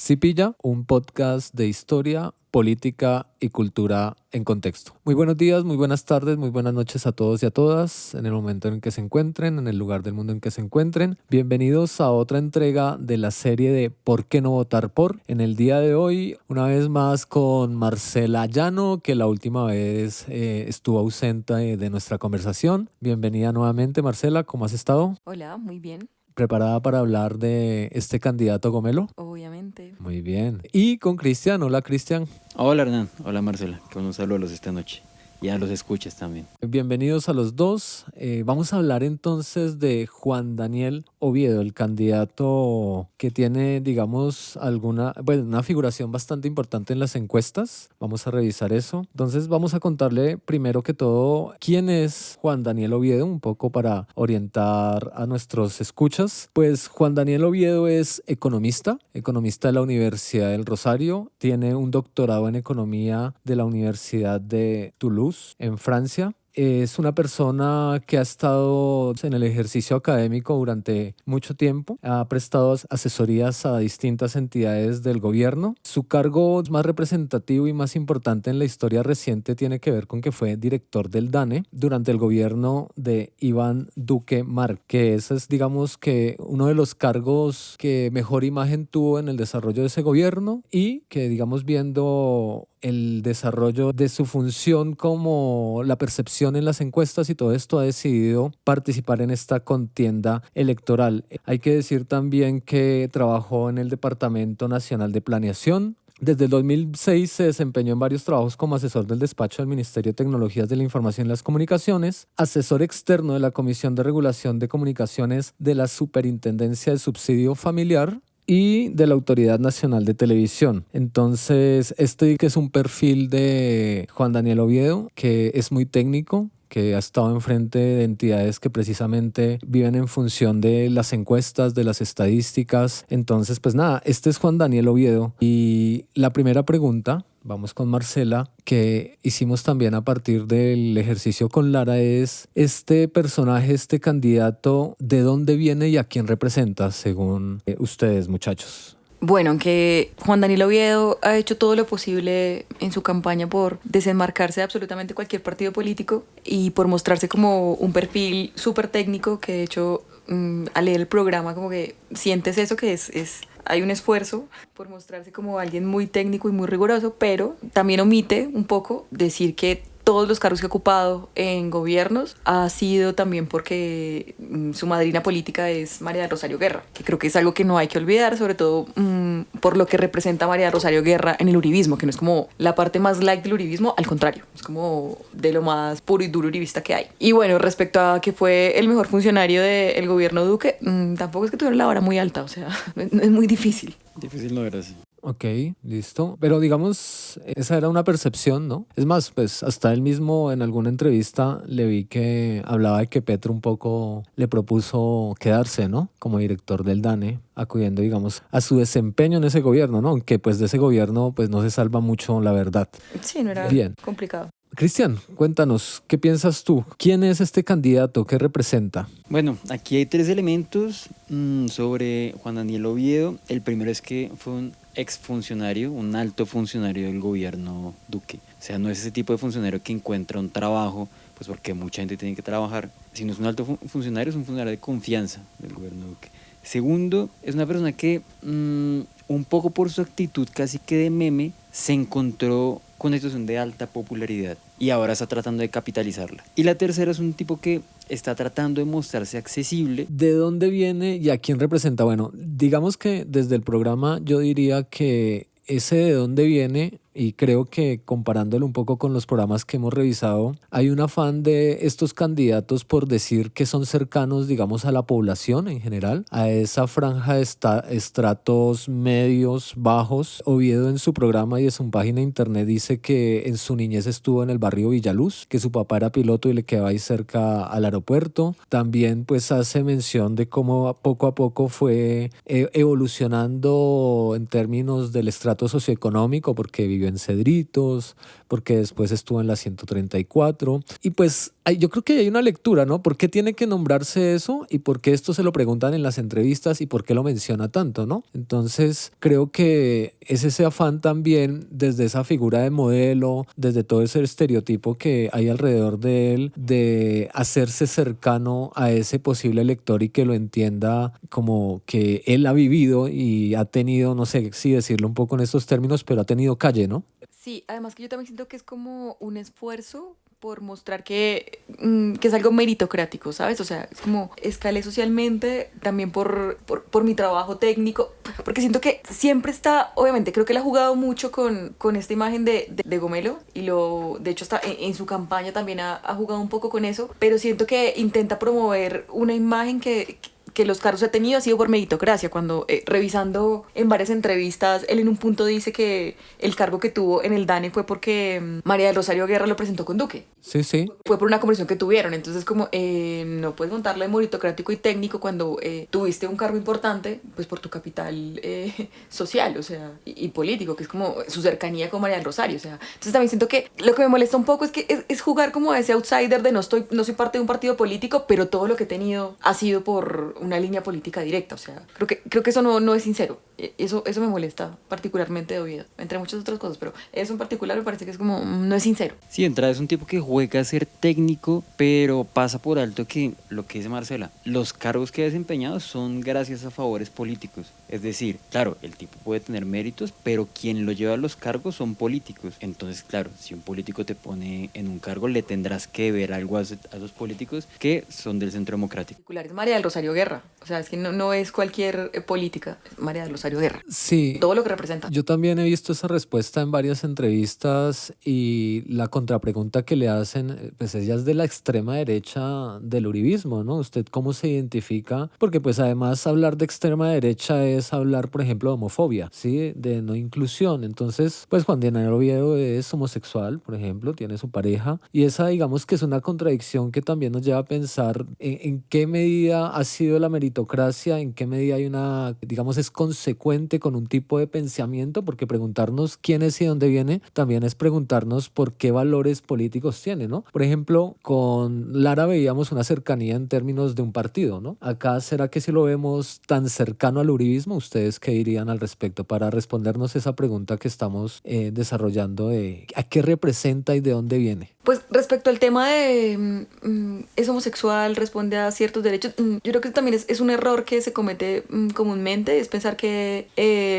Cipilla, un podcast de historia, política y cultura en contexto. Muy buenos días, muy buenas tardes, muy buenas noches a todos y a todas, en el momento en que se encuentren, en el lugar del mundo en que se encuentren. Bienvenidos a otra entrega de la serie de ¿Por qué no votar por? En el día de hoy, una vez más con Marcela Llano, que la última vez estuvo ausente de nuestra conversación. Bienvenida nuevamente, Marcela, ¿cómo has estado? Hola, muy bien, ¿Preparada para hablar de este candidato Gomelo? obviamente. Muy bien. Y con Cristian. Hola, Cristian. Hola Hernán, hola Marcela, que un saludo esta noche. Ya los escuchas también. Bienvenidos a los dos. Vamos a hablar entonces de Juan Daniel Oviedo, el candidato que tiene, digamos, una figuración bastante importante en las encuestas. Vamos a revisar eso. Entonces vamos a contarle primero que todo quién es Juan Daniel Oviedo, un poco para orientar a nuestros escuchas. Pues Juan Daniel Oviedo es economista de la Universidad del Rosario, tiene un doctorado en economía de la Universidad de Toulouse en Francia. Es una persona que ha estado en el ejercicio académico durante mucho tiempo, ha prestado asesorías a distintas entidades del gobierno. Su cargo más representativo y más importante en la historia reciente tiene que ver con que fue director del DANE durante el gobierno de Iván Duque March, que ese es, digamos, que uno de los cargos que mejor imagen tuvo en el desarrollo de ese gobierno y que, digamos, viendo el desarrollo de su función como la percepción en las encuestas y todo esto, ha decidido participar en esta contienda electoral. Hay que decir también que trabajó en el Departamento Nacional de Planeación. Desde el 2006 se desempeñó en varios trabajos como asesor del despacho del Ministerio de Tecnologías de la Información y las Comunicaciones, asesor externo de la Comisión de Regulación de Comunicaciones de la Superintendencia de Subsidio Familiar y de la Autoridad Nacional de Televisión. Entonces, este que es un perfil de Juan Daniel Oviedo, que es muy técnico, que ha estado enfrente de entidades que precisamente viven en función de las encuestas, de las estadísticas. Entonces, pues nada, este es Juan Daniel Oviedo. Y la primera pregunta, vamos con Marcela, que hicimos también a partir del ejercicio con Lara, es este personaje, este candidato, ¿de dónde viene y a quién representa, según ustedes, muchachos? Bueno, aunque Juan Daniel Oviedo ha hecho todo lo posible en su campaña por desenmarcarse de absolutamente cualquier partido político y por mostrarse como un perfil súper técnico, que de hecho al leer el programa como que sientes eso, que hay un esfuerzo por mostrarse como alguien muy técnico y muy riguroso, pero también omite un poco decir que todos los cargos que ha ocupado en gobiernos ha sido también porque su madrina política es María del Rosario Guerra, que creo que es algo que no hay que olvidar, sobre todo por lo que representa María del Rosario Guerra en el uribismo, que no es como la parte más light del uribismo, al contrario, es como de lo más puro y duro uribista que hay. Y bueno, respecto a que fue el mejor funcionario del gobierno Duque, tampoco es que tuviera la vara muy alta, o sea, es muy difícil. Difícil no ver así. Ok, listo. Pero digamos, esa era una percepción, ¿no? Es más, pues hasta él mismo en alguna entrevista le vi que hablaba de que Petro un poco le propuso quedarse, ¿no? Como director del DANE, acudiendo, digamos, a su desempeño en ese gobierno, ¿no? Aunque pues de ese gobierno pues no se salva mucho, la verdad. Sí, no era Bien. complicado. Cristian, cuéntanos, ¿qué piensas tú? ¿Quién es este candidato? ¿Qué representa? Bueno, aquí hay tres elementos sobre Juan Daniel Oviedo. El primero es que fue un exfuncionario, un alto funcionario del gobierno Duque. O sea, no es ese tipo de funcionario que encuentra un trabajo, pues porque mucha gente tiene que trabajar, sino es un alto funcionario, es un funcionario de confianza del gobierno Duque. Segundo, es una persona que un poco por su actitud casi que de meme se encontró con una situación de alta popularidad y ahora está tratando de capitalizarla. Y la tercera es un tipo que está tratando de mostrarse accesible. ¿De dónde viene y a quién representa? Bueno, digamos que desde el programa yo diría que ese de dónde viene, y creo que comparándolo un poco con los programas que hemos revisado, hay un afán de estos candidatos por decir que son cercanos, digamos, a la población en general, a esa franja de estratos medios, bajos. Oviedo en su programa y en su página de internet dice que en su niñez estuvo en el barrio Villaluz, que su papá era piloto y le quedaba ahí cerca al aeropuerto. También pues hace mención de cómo poco a poco fue evolucionando en términos del estrato socioeconómico, porque vivió estudió en Cedritos, porque después estuvo en la 134. Y pues yo creo que hay una lectura, ¿no? ¿Por qué tiene que nombrarse eso? ¿Y por qué esto se lo preguntan en las entrevistas? ¿Y por qué lo menciona tanto, no? Entonces creo que es ese afán también desde esa figura de modelo, desde todo ese estereotipo que hay alrededor de él, de hacerse cercano a ese posible lector y que lo entienda como que él ha vivido y ha tenido, no sé si decirlo un poco en estos términos, pero ha tenido calle, ¿no? Sí, además que yo también siento que es como un esfuerzo por mostrar que es algo meritocrático, ¿sabes? O sea, es como escalé socialmente también por mi trabajo técnico, porque siento que siempre está, obviamente, creo que él ha jugado mucho con esta imagen de Gomelo y de hecho hasta en su campaña también ha jugado un poco con eso, pero siento que intenta promover una imagen que los cargos ha tenido ha sido por meritocracia. Cuando revisando en varias entrevistas, él en un punto dice que el cargo que tuvo en el DANE fue porque María del Rosario Guerra lo presentó con Duque. Sí, sí. Fue por una conversación que tuvieron. Entonces, como no puedes montarlo de meritocrático y técnico cuando tuviste un cargo importante, pues por tu capital social, o sea, y político, que es como su cercanía con María del Rosario. O sea, entonces también siento que lo que me molesta un poco es que es jugar como ese outsider de no soy parte de un partido político, pero todo lo que he tenido ha sido por una línea política directa. O sea, creo que eso no es sincero. Eso me molesta particularmente de Oviedo, entre muchas otras cosas, pero eso en particular me parece que es como, no es sincero. Sí, entrada es un tipo que juega a ser técnico, pero pasa por alto que lo que dice Marcela, los cargos que ha desempeñado son gracias a favores políticos. Es decir, claro, el tipo puede tener méritos, pero quien lo lleva a los cargos son políticos. Entonces, claro, si un político te pone en un cargo, le tendrás que ver algo a los políticos que son del Centro Democrático. Es María del Rosario Guerra. O sea, es que no es cualquier política, es María del Rosario Guerra. Sí. Todo lo que representa. Yo también he visto esa respuesta en varias entrevistas y la contrapregunta que le hacen, pues ella es de la extrema derecha del uribismo, ¿no? ¿Usted cómo se identifica? Porque pues además hablar de extrema derecha es hablar, por ejemplo, de homofobia, ¿sí? De no inclusión. Entonces, pues Juan Daniel Oviedo es homosexual, por ejemplo, tiene su pareja y esa digamos que es una contradicción que también nos lleva a pensar en qué medida ha sido la meritocracia, en qué medida hay una, digamos, es consecuente con un tipo de pensamiento, porque preguntarnos quién es y dónde viene también es preguntarnos por qué valores políticos tiene, ¿no? Por ejemplo, con Lara veíamos una cercanía en términos de un partido, ¿no? Acá, ¿será que si lo vemos tan cercano al uribismo? ¿Ustedes qué dirían al respecto para respondernos esa pregunta que estamos desarrollando de a qué representa y de dónde viene? Pues respecto al tema de es homosexual, responde a ciertos derechos, yo creo que también es un error que se comete comúnmente, es pensar que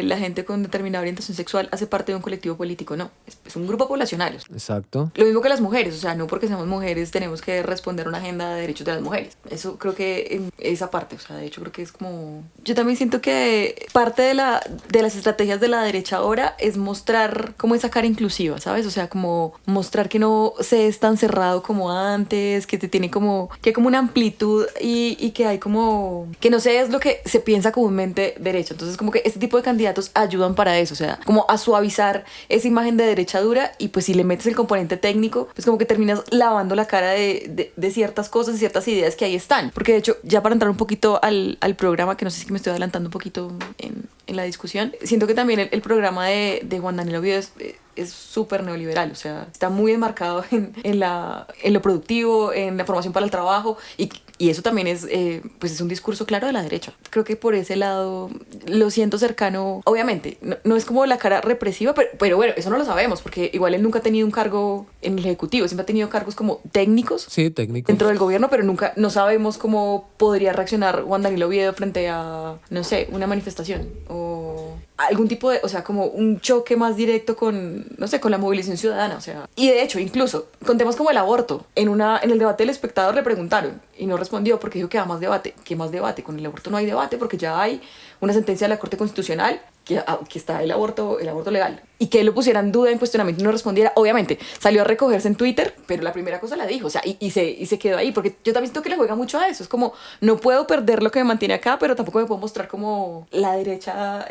la gente con determinada orientación sexual hace parte de un colectivo político. No, es un grupo poblacional. Exacto. Lo mismo que las mujeres, o sea, no porque seamos mujeres tenemos que responder a una agenda de derechos de las mujeres. Eso creo que esa parte, o sea, de hecho creo que es como... Yo también siento que parte de las estrategias de la derecha ahora es mostrar como esa cara inclusiva, ¿sabes? O sea, como mostrar que no se es tan cerrado como antes, que te tiene como, que hay como una amplitud y que hay como, que no sé, es lo que se piensa comúnmente derecha. Entonces como que este tipo de candidatos ayudan para eso, o sea, como a suavizar esa imagen de derecha dura y pues si le metes el componente técnico, pues como que terminas lavando la cara de ciertas cosas y ciertas ideas que ahí están. Porque de hecho, ya para entrar un poquito al programa, que no sé si me estoy adelantando un poquito en la discusión, siento que también el programa de Juan Daniel Oviedo es súper neoliberal, o sea, está muy enmarcado en lo productivo, en la formación para el trabajo y eso también pues es un discurso claro de la derecha. Creo que por ese lado lo siento cercano, obviamente, no es como la cara represiva, pero bueno, eso no lo sabemos, porque igual él nunca ha tenido un cargo en el Ejecutivo, siempre ha tenido cargos como técnicos, sí, técnicos dentro del gobierno, pero no sabemos cómo podría reaccionar Juan Daniel Oviedo frente a, no sé, una manifestación o algún tipo de, o sea, como un choque más directo con, no sé, con la movilización ciudadana, o sea. Y de hecho, incluso, con temas como el aborto, en el debate del espectador le preguntaron y no respondió porque dijo que más debate. ¿Qué más debate? Con el aborto no hay debate porque ya hay una sentencia de la Corte Constitucional que está el aborto legal. Y que él lo pusiera en duda, en cuestionamiento y no respondiera. Obviamente, salió a recogerse en Twitter, pero la primera cosa la dijo, o sea, y se quedó ahí, porque yo también siento que le juega mucho a eso. Es como, no puedo perder lo que me mantiene acá, pero tampoco me puedo mostrar como la derecha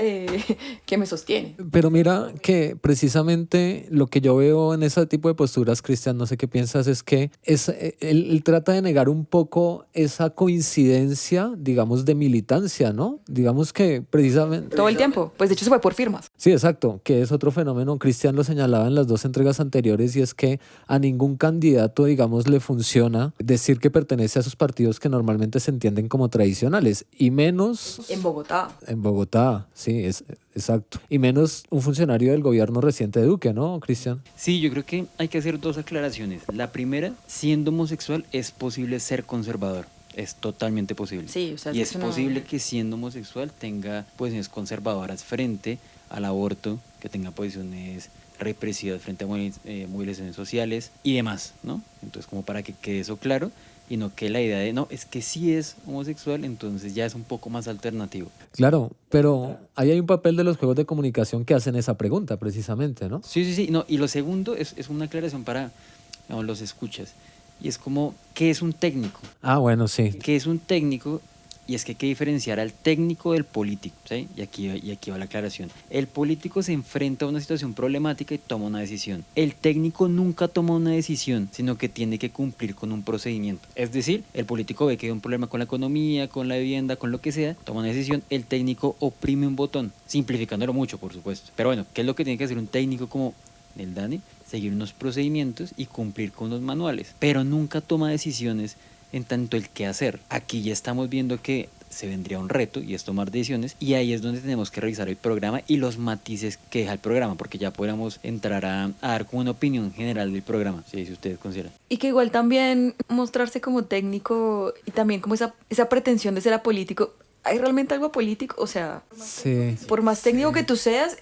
que me sostiene. Pero mira que precisamente lo que yo veo en ese tipo de posturas, Cristian, no sé qué piensas, es que él trata de negar un poco esa coincidencia, digamos, de militancia, ¿no? Digamos que precisamente... Todo el tiempo. Pues de hecho se fue por firmas. Sí, exacto, que es otro fenómeno. Cristian lo señalaba en las dos entregas anteriores y es que a ningún candidato, digamos, le funciona decir que pertenece a esos partidos que normalmente se entienden como tradicionales y menos En Bogotá. en Bogotá, sí, es exacto. Y menos un funcionario del gobierno reciente de Duque, ¿no, Cristian? Sí, yo creo que hay que hacer dos aclaraciones. La primera, siendo homosexual es posible ser conservador. Es totalmente posible. Sí, o sea, y es es una- posible que siendo homosexual tenga posiciones conservadoras frente al aborto, que tenga posiciones represivas frente a movilizaciones sociales y demás, ¿no? Entonces, como para que quede eso claro y no que la idea de, no, es que sí es homosexual, entonces ya es un poco más alternativo. Claro, pero ahí hay un papel de los juegos de comunicación que hacen esa pregunta precisamente, ¿no? Sí, sí, sí. No, y lo segundo es una aclaración para digamos, los escuchas. Y es como, ¿qué es un técnico? Ah, bueno, sí. ¿Qué es un técnico? Y es que hay que diferenciar al técnico del político, ¿sí? Y aquí va la aclaración. El político se enfrenta a una situación problemática y toma una decisión. El técnico nunca toma una decisión, sino que tiene que cumplir con un procedimiento. Es decir, el político ve que hay un problema con la economía, con la vivienda, con lo que sea, toma una decisión, el técnico oprime un botón, simplificándolo mucho, por supuesto. Pero bueno, ¿qué es lo que tiene que hacer un técnico como el Dani? Seguir unos procedimientos y cumplir con los manuales, pero nunca toma decisiones en tanto el qué hacer. Aquí ya estamos viendo que se vendría un reto y es tomar decisiones y ahí es donde tenemos que revisar el programa y los matices que deja el programa, porque ya podríamos entrar a dar como una opinión general del programa, si ustedes consideran. Y que igual también mostrarse como técnico y también como esa pretensión de ser apolítico. ¿Hay realmente algo político? O sea, Sí, por más técnico que tú seas,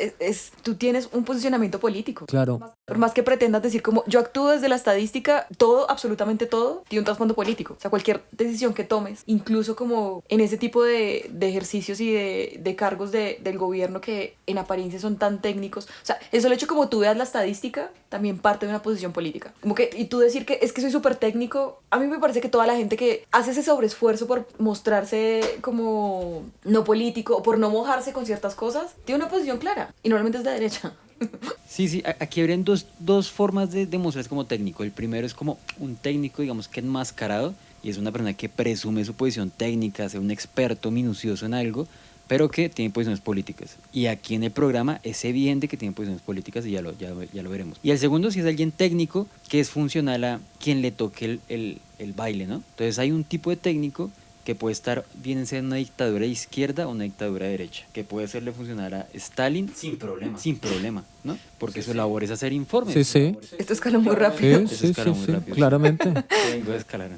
tú tienes un posicionamiento político. claro. Por más que pretendas decir como yo actúo desde la estadística, todo, absolutamente todo, tiene un trasfondo político. O sea, cualquier decisión que tomes, incluso como en ese tipo de ejercicios y de cargos del gobierno que en apariencia son tan técnicos. O sea, eso el hecho como tú veas la estadística, también parte de una posición política. Como que, y tú decir que es que soy súper técnico, a mí me parece que toda la gente que hace ese sobreesfuerzo por mostrarse como no político o por no mojarse con ciertas cosas, tiene una posición clara y normalmente es de derecha. Sí, sí, aquí habrían dos formas de mostrarse como técnico. El primero es como un técnico, digamos que enmascarado, y es una persona que presume su posición técnica, ser un experto minucioso en algo, pero que tiene posiciones políticas. Y aquí en el programa es evidente que tiene posiciones políticas y ya lo veremos. Y el segundo, si es alguien técnico, que es funcional a quien le toque el baile, ¿no? Entonces hay un tipo de técnico que puede estar bien sea en una dictadura de izquierda o una dictadura de derecha, que puede hacerle funcionar a Stalin sin problema, ¿no? Porque su labor es hacer informes. Sí, sí. Esto escala muy Sí, rápido. Eso sí, escala sí, muy sí, rápido. claramente. Vengo a escalar.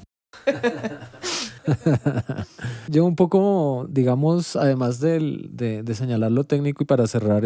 Yo un poco, digamos, además de señalar lo técnico y para cerrar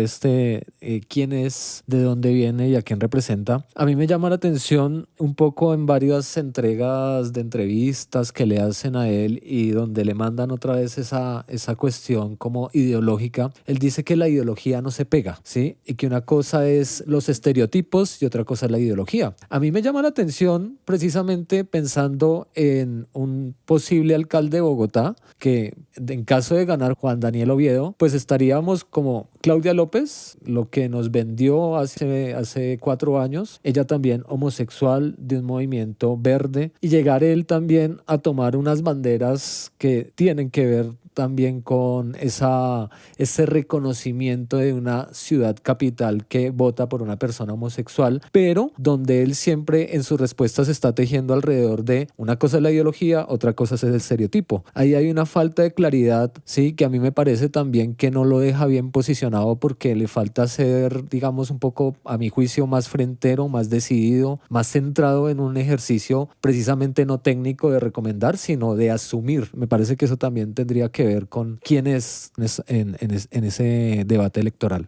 quién es, de dónde viene y a quién representa, a mí me llama la atención un poco en varias entregas de entrevistas que le hacen a él y donde le mandan otra vez esa cuestión como ideológica. Él dice que la ideología no se pega, ¿sí? Y que una cosa es los estereotipos y otra cosa es la ideología. A mí me llama la atención precisamente pensando en un posible alcalde de Bogotá que en caso de ganar Juan Daniel Oviedo, pues estaríamos como Claudia López, lo que nos vendió hace 4 años, ella también homosexual de un movimiento verde, y llegar él también a tomar unas banderas que tienen que ver también con ese reconocimiento de una ciudad capital que vota por una persona homosexual, pero donde él siempre en sus respuestas está tejiendo alrededor de una cosa es la ideología, otra cosa es el estereotipo. Ahí hay una falta de claridad, sí, que a mí me parece también que no lo deja bien posicionado porque le falta ser, digamos, un poco, a mi juicio, más frentero, más decidido, más centrado en un ejercicio precisamente no técnico de recomendar, sino de asumir. Me parece que eso también tendría que ver con quién es en ese debate electoral.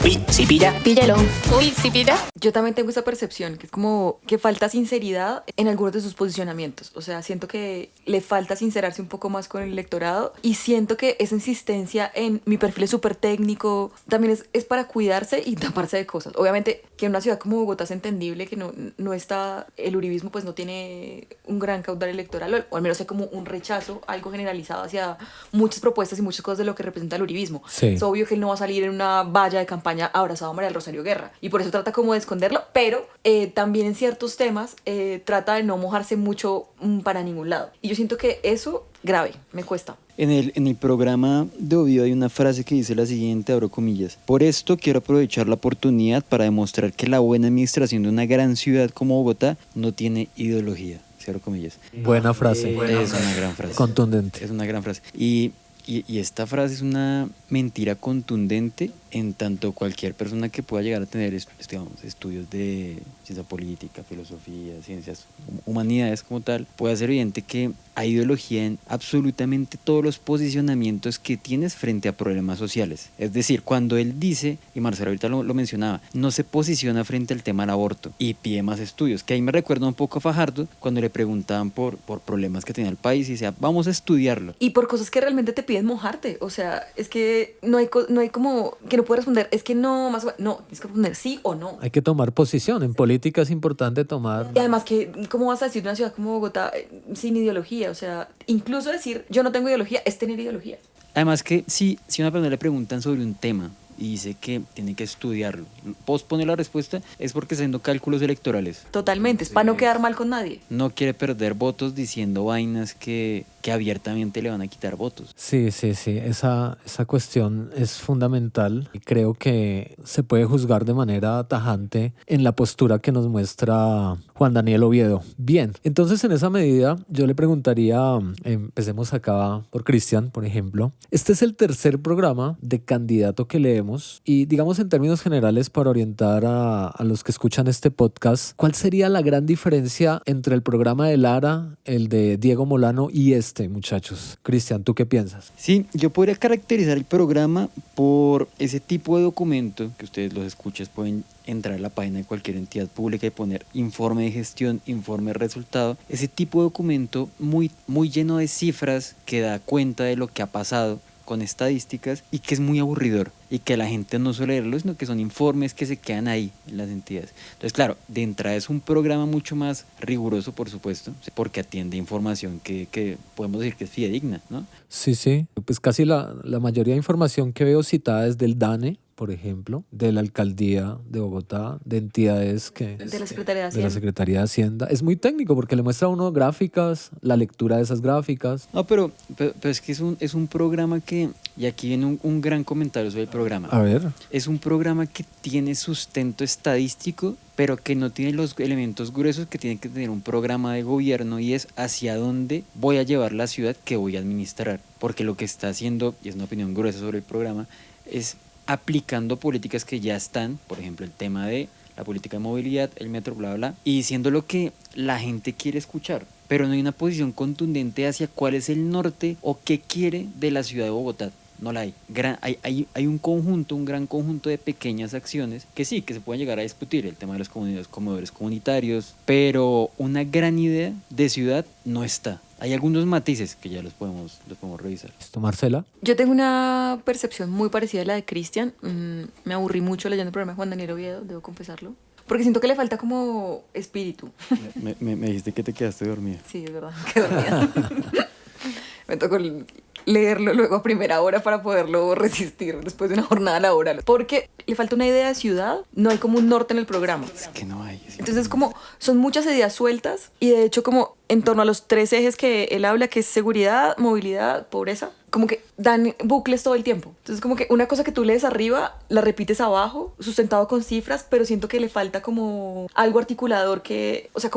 Uy, ¿sí pilla? Píllalo. Uy, ¿sí pilla? Yo también tengo esa percepción, que es como que falta sinceridad en algunos de sus posicionamientos. O sea, siento que le falta sincerarse un poco más con el electorado y siento que esa insistencia en mi perfil es súper técnico también es para cuidarse y taparse de cosas. Obviamente que en una ciudad como Bogotá es entendible que no está, el uribismo pues no tiene un gran caudal electoral o al menos hay como un rechazo, algo generalizado hacia muchas propuestas y muchas cosas de lo que representa el uribismo. Sí. Es obvio que él no va a salir en una valla de campaña abrazado a María del Rosario Guerra y por eso trata como de esconderlo, pero también en ciertos temas trata de no mojarse mucho para ningún lado. Y yo siento que eso, grave, me cuesta. En el programa de Oviedo hay una frase que dice la siguiente, abro comillas: por esto quiero aprovechar la oportunidad para demostrar que la buena administración de una gran ciudad como Bogotá no tiene ideología, cierro comillas. Buena frase. Es una gran frase. Contundente. Es una gran frase. Y esta frase es una mentira contundente en tanto cualquier persona que pueda llegar a tener digamos, estudios de ciencia política, filosofía, ciencias, humanidades como tal, puede ser evidente que hay ideología en absolutamente todos los posicionamientos que tienes frente a problemas sociales. Es decir, cuando él dice, y Marcelo ahorita lo mencionaba, no se posiciona frente al tema del aborto y pide más estudios, que ahí me recuerda un poco a Fajardo cuando le preguntaban por problemas que tenía el país y decía, vamos a estudiarlo. Y por cosas que realmente te piden mojarte, o sea, es que no hay como que no puedes responder, es que no, no, tienes que responder sí o no. Hay que tomar posición. En política es importante tomar... Y además que, ¿cómo vas a decir de una ciudad como Bogotá sin ideología? O sea, incluso decir yo no tengo ideología es tener ideología. Además que si a una persona le preguntan sobre un tema y dice que tiene que estudiarlo, pospone la respuesta, es porque está haciendo cálculos electorales. Totalmente, es para no quedar mal con nadie. No quiere perder votos diciendo vainas que abiertamente le van a quitar votos. Sí, esa cuestión es fundamental y creo que se puede juzgar de manera tajante en la postura que nos muestra Juan Daniel Oviedo. Bien, entonces en esa medida yo le preguntaría, empecemos acá por Cristian, por ejemplo. Este es el tercer programa de candidato que leemos y digamos en términos generales para orientar a los que escuchan este podcast, ¿cuál sería la gran diferencia entre el programa de Lara, el de Diego Molano y muchachos? Cristian, ¿tú qué piensas? Sí, yo podría caracterizar el programa por ese tipo de documento que ustedes los escuchas pueden entrar a la página de cualquier entidad pública y poner informe de gestión, informe de resultado. Ese tipo de documento muy lleno de cifras que da cuenta de lo que ha pasado con estadísticas y que es muy aburridor y que la gente no suele leerlo, sino que son informes que se quedan ahí en las entidades. Entonces, claro, de entrada es un programa mucho más riguroso, por supuesto, porque atiende información que podemos decir que es fidedigna, ¿no? Sí. Pues casi la mayoría de información que veo citada es del DANE, por ejemplo, de la Alcaldía de Bogotá, de entidades que... De la Secretaría de De Hacienda. la Secretaría de Hacienda. Es muy técnico porque le muestra a uno gráficas, la lectura de esas gráficas. No, pero es que es un programa que, y aquí viene un gran comentario sobre el programa. A ver. Es un programa que tiene sustento estadístico, pero que no tiene los elementos gruesos que tiene que tener un programa de gobierno, y es hacia dónde voy a llevar la ciudad que voy a administrar. Porque lo que está haciendo, y es una opinión gruesa sobre el programa, es aplicando políticas que ya están, por ejemplo el tema de la política de movilidad, el metro, bla, bla, y diciendo lo que la gente quiere escuchar, pero no hay una posición contundente hacia cuál es el norte o qué quiere de la ciudad de Bogotá. No la hay. Hay un gran conjunto de pequeñas acciones que sí, que se pueden llegar a discutir, el tema de los comedores comunitarios, pero una gran idea de ciudad no está. Hay algunos matices que ya los podemos revisar. ¿Esto, Marcela? Yo tengo una percepción muy parecida a la de Cristian. Me aburrí mucho leyendo el programa de Juan Daniel Oviedo, debo confesarlo. Porque siento que le falta como espíritu. Me dijiste que te quedaste dormida. Sí, es verdad, me quedé dormida. Me tocó leerlo luego a primera hora para poderlo resistir después de una jornada laboral. Porque le falta una idea de ciudad, no hay como un norte en el programa. Es que no hay. Entonces como son muchas ideas sueltas y de hecho como en torno a los 3 ejes que él habla, que es seguridad, movilidad, pobreza, como que dan bucles todo el tiempo. Entonces como que una cosa que tú lees arriba, la repites abajo, sustentado con cifras, pero siento que le falta como algo articulador que, o sea,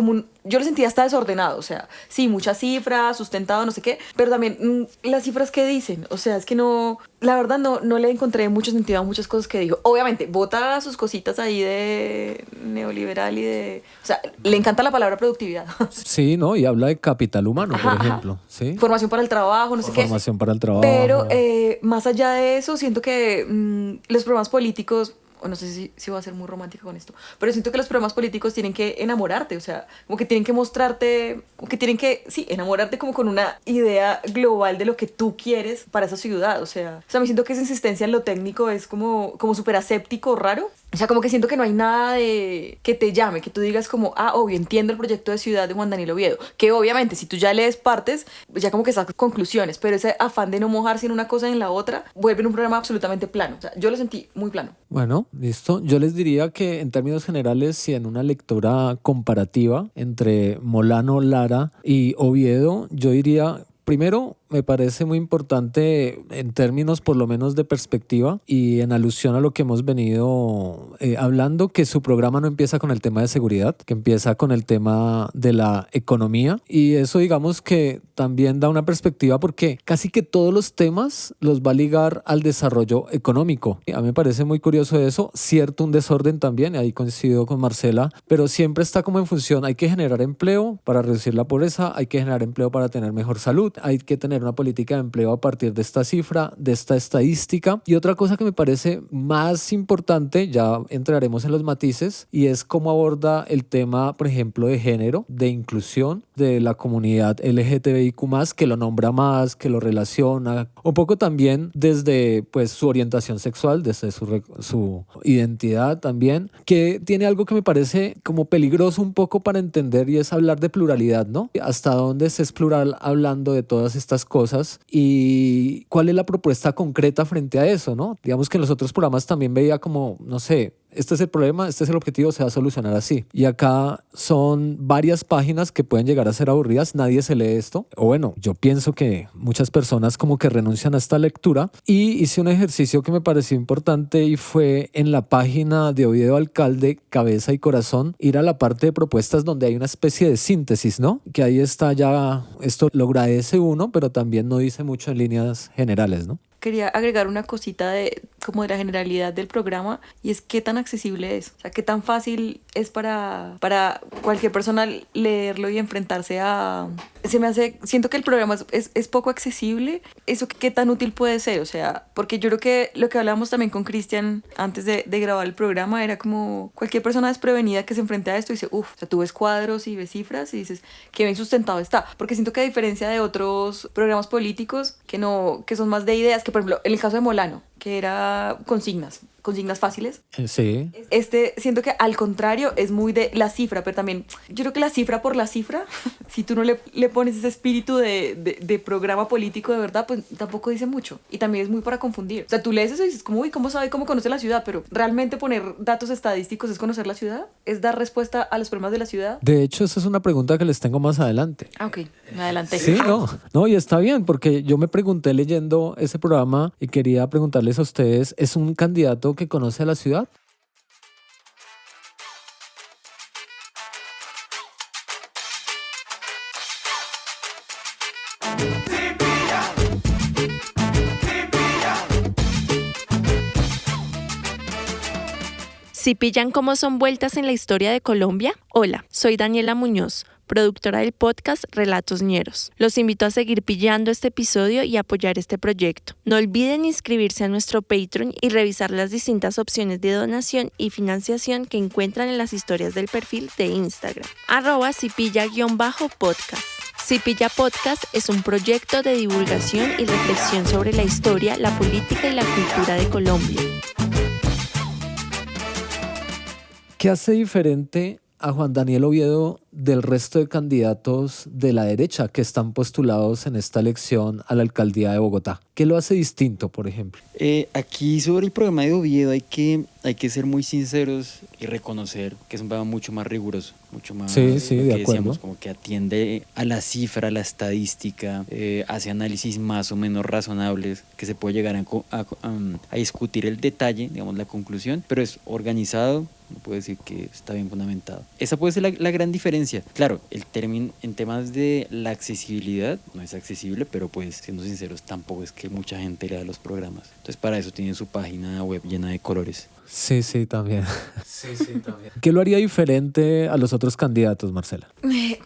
yo lo sentía hasta desordenado, o sea, sí, muchas cifras, sustentado, no sé qué, pero también las cifras que dicen, o sea, es que no, la verdad no le encontré mucho sentido a muchas cosas que dijo. Obviamente, bota sus cositas ahí de neoliberal y de, o sea, le encanta la palabra productividad. Sí, ¿no? Y habla de capital humano, por ejemplo. ¿Sí? Formación para el trabajo, no sé qué. Formación para el trabajo. Pero más allá de eso, siento que los programas políticos, o no sé si voy a ser muy romántica con esto, pero siento que los programas políticos tienen que enamorarte, o sea, como que tienen que mostrarte, como que tienen que, sí, enamorarte como con una idea global de lo que tú quieres para esa ciudad, o sea, me siento que esa insistencia en lo técnico es como súper aséptico, raro, O sea, como que siento que no hay nada de que te llame, que tú digas como, obvio, entiendo el proyecto de ciudad de Juan Daniel Oviedo. Que obviamente, si tú ya lees partes, pues ya como que sacas conclusiones, pero ese afán de no mojarse en una cosa y en la otra, vuelve en un programa absolutamente plano. O sea, yo lo sentí muy plano. Bueno, listo. Yo les diría que en términos generales, si en una lectura comparativa entre Molano, Lara y Oviedo, yo diría, primero, me parece muy importante en términos por lo menos de perspectiva y en alusión a lo que hemos venido hablando, que su programa no empieza con el tema de seguridad, que empieza con el tema de la economía, y eso digamos que también da una perspectiva porque casi que todos los temas los va a ligar al desarrollo económico. A mí me parece muy curioso eso, cierto un desorden también, ahí coincido con Marcela, pero siempre está como en función, hay que generar empleo para reducir la pobreza, hay que generar empleo para tener mejor salud, hay que tener una política de empleo a partir de esta cifra, de esta estadística. Y otra cosa que me parece más importante, ya entraremos en los matices, y es cómo aborda el tema, por ejemplo, de género, de inclusión de la comunidad LGTBIQ+, que lo nombra más, que lo relaciona, un poco también desde pues su orientación sexual, desde su identidad también, que tiene algo que me parece como peligroso un poco para entender, y es hablar de pluralidad, ¿no? Hasta dónde se es plural hablando de todas estas cosas y cuál es la propuesta concreta frente a eso, ¿no? Digamos que en los otros programas también veía como, no sé, este es el problema, este es el objetivo, se va a solucionar así. Y acá son varias páginas que pueden llegar a ser aburridas, nadie se lee esto. O bueno, yo pienso que muchas personas como que renuncian a esta lectura, y hice un ejercicio que me pareció importante y fue en la página de Oviedo Alcalde, Cabeza y Corazón, ir a la parte de propuestas donde hay una especie de síntesis, ¿no? Que ahí está ya, esto lo agradece uno, pero también no dice mucho en líneas generales, ¿no? Quería agregar una cosita como de la generalidad del programa, y es qué tan accesible es, o sea, qué tan fácil es para cualquier persona leerlo y enfrentarse a... siento que el programa es poco accesible. Eso qué tan útil puede ser, o sea, porque yo creo que lo que hablábamos también con Cristian antes de grabar el programa era como cualquier persona desprevenida que se enfrente a esto y dice, o sea, tú ves cuadros y ves cifras y dices, qué bien sustentado está, porque siento que a diferencia de otros programas políticos que son más de ideas, que por ejemplo, en el caso de Molano, que era consignas fáciles. Sí. Siento que al contrario es muy de la cifra, pero también yo creo que la cifra por la cifra, si tú no le pones ese espíritu de programa político de verdad, pues tampoco dice mucho. Y también es muy para confundir. O sea, tú lees eso y dices, como, uy, ¿cómo sabe cómo conoce la ciudad? Pero realmente poner datos estadísticos es conocer la ciudad, es dar respuesta a los problemas de la ciudad. De hecho, esa es una pregunta que les tengo más adelante. Ok, me adelanté. Sí, no, y está bien, porque yo me pregunté leyendo ese programa y quería preguntarles a ustedes, ¿es un candidato que conoce a la ciudad? ¿Si pillan cómo son vueltas en la historia de Colombia? Hola, soy Daniela Muñoz, productora del podcast Relatos Ñeros. Los invito a seguir pillando este episodio y apoyar este proyecto. No olviden inscribirse a nuestro Patreon y revisar las distintas opciones de donación y financiación que encuentran en las historias del perfil de Instagram, @sipilla_podcast. Sipilla Podcast es un proyecto de divulgación y reflexión sobre la historia, la política y la cultura de Colombia. ¿Qué hace diferente a Juan Daniel Oviedo del resto de candidatos de la derecha que están postulados en esta elección a la alcaldía de Bogotá? ¿Qué lo hace distinto, por ejemplo? Aquí sobre el programa de Oviedo hay que ser muy sinceros y reconocer que es un programa mucho más riguroso, mucho más, sí, lo de que acuerdo. decíamos, como que atiende a la cifra, a la estadística, hace análisis más o menos razonables, que se puede llegar a discutir el detalle, digamos la conclusión, pero es organizado, no puedo decir que está bien fundamentado. Esa puede ser la gran diferencia. Claro, el término en temas de la accesibilidad no es accesible, pero pues siendo sinceros tampoco es que mucha gente lea los programas. Entonces para eso tienen su página web llena de colores. Sí, también. ¿Qué lo haría diferente a los otros candidatos, Marcela?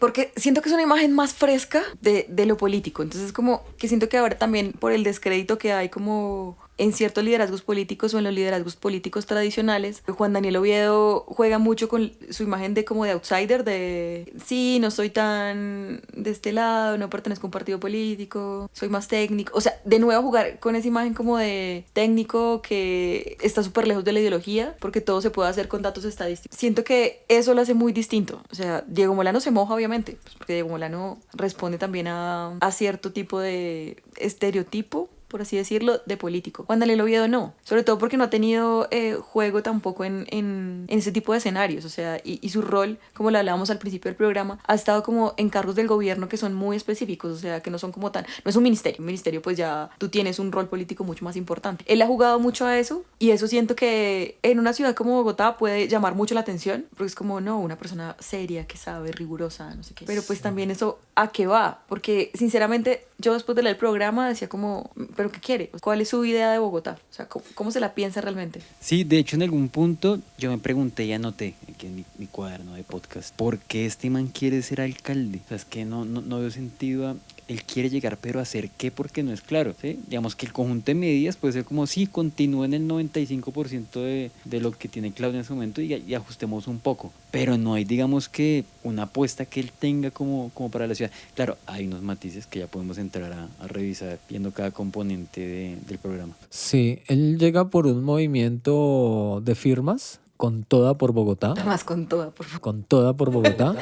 Porque siento que es una imagen más fresca de lo político. Entonces como que siento que ahora también por el descrédito que hay como en ciertos liderazgos políticos o en los liderazgos políticos tradicionales, Juan Daniel Oviedo juega mucho con su imagen de como de outsider, de sí, no soy tan de este lado, no pertenezco a un partido político, soy más técnico. O sea, de nuevo jugar con esa imagen como de técnico que está súper lejos de la ideología, porque todo se puede hacer con datos estadísticos. Siento que eso lo hace muy distinto. O sea, Diego Molano se moja, obviamente, pues porque Diego Molano responde también a cierto tipo de estereotipo, por así decirlo, de político. Juan Daniel Oviedo no, sobre todo porque no ha tenido juego tampoco en ese tipo de escenarios, o sea, y su rol, como lo hablábamos al principio del programa, ha estado como en cargos del gobierno que son muy específicos, o sea, que no son como tan, no es un ministerio pues ya tú tienes un rol político mucho más importante. Él ha jugado mucho a eso y eso siento que en una ciudad como Bogotá puede llamar mucho la atención, porque es como, no, una persona seria, que sabe, rigurosa, no sé qué, pero pues también eso, ¿a qué va? Porque sinceramente yo después de leer el programa decía como, ¿pero qué quiere? ¿Cuál es su idea de Bogotá? O sea, ¿cómo se la piensa realmente? Sí, de hecho en algún punto yo me pregunté y anoté aquí en mi cuaderno de podcast, ¿por qué este man quiere ser alcalde? O sea, es que no veo sentido a... Él quiere llegar, pero ¿hacer qué? Porque no es claro, ¿sí? Digamos que el conjunto de medidas puede ser como, sí, continúen el 95% de lo que tiene Claudia en ese momento y ajustemos un poco. Pero no hay, digamos que, una apuesta que él tenga como para la ciudad. Claro, hay unos matices que ya podemos entrar a revisar viendo cada componente del programa. Sí, él llega por un movimiento de firmas con toda por Bogotá. Más con toda, por favor. Con toda por Bogotá.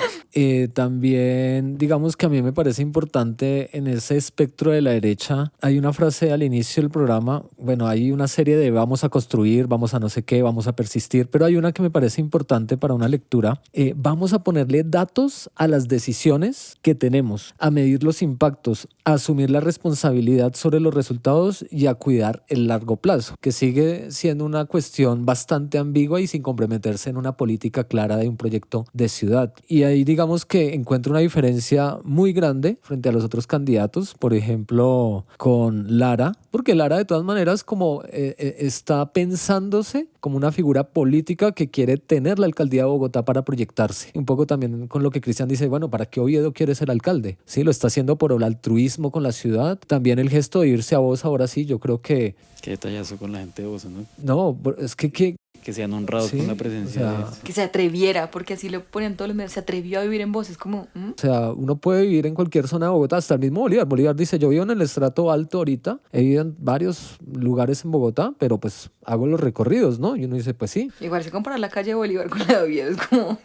También, digamos que a mí me parece importante en ese espectro de la derecha, hay una frase al inicio del programa, bueno, hay una serie de vamos a construir, vamos a no sé qué, vamos a persistir, pero hay una que me parece importante para una lectura. Vamos a ponerle datos a las decisiones que tenemos, a medir los impactos, a asumir la responsabilidad sobre los resultados y a cuidar el largo plazo, que sigue siendo una cuestión bastante ambigua y sin comprometerse en una política clara de un proyecto de ciudad. Y ahí digamos que encuentro una diferencia muy grande frente a los otros candidatos, por ejemplo, con Lara, porque Lara de todas maneras como está pensándose como una figura política que quiere tener la alcaldía de Bogotá para proyectarse. Un poco también con lo que Cristian dice, bueno, ¿para qué Oviedo quiere ser alcalde? Sí, lo está haciendo por el altruismo con la ciudad. También el gesto de irse a Voz, ahora sí, yo creo que... Qué detallazo con la gente de Bosa, ¿no? No, es que sean honrados sí, con la presencia o sea, de... Que se atreviera, porque así lo ponen todos los medios, se atrevió a vivir en Voz, es como... O sea, uno puede vivir en cualquier zona de Bogotá, hasta el mismo Bolívar. Bolívar dice, yo vivo en el estrato alto ahorita, he vivido en varios lugares en Bogotá, pero pues hago los recorridos, ¿no? Y uno dice, pues sí. Igual si comparar la calle de Bolívar con la de Oviedo es como...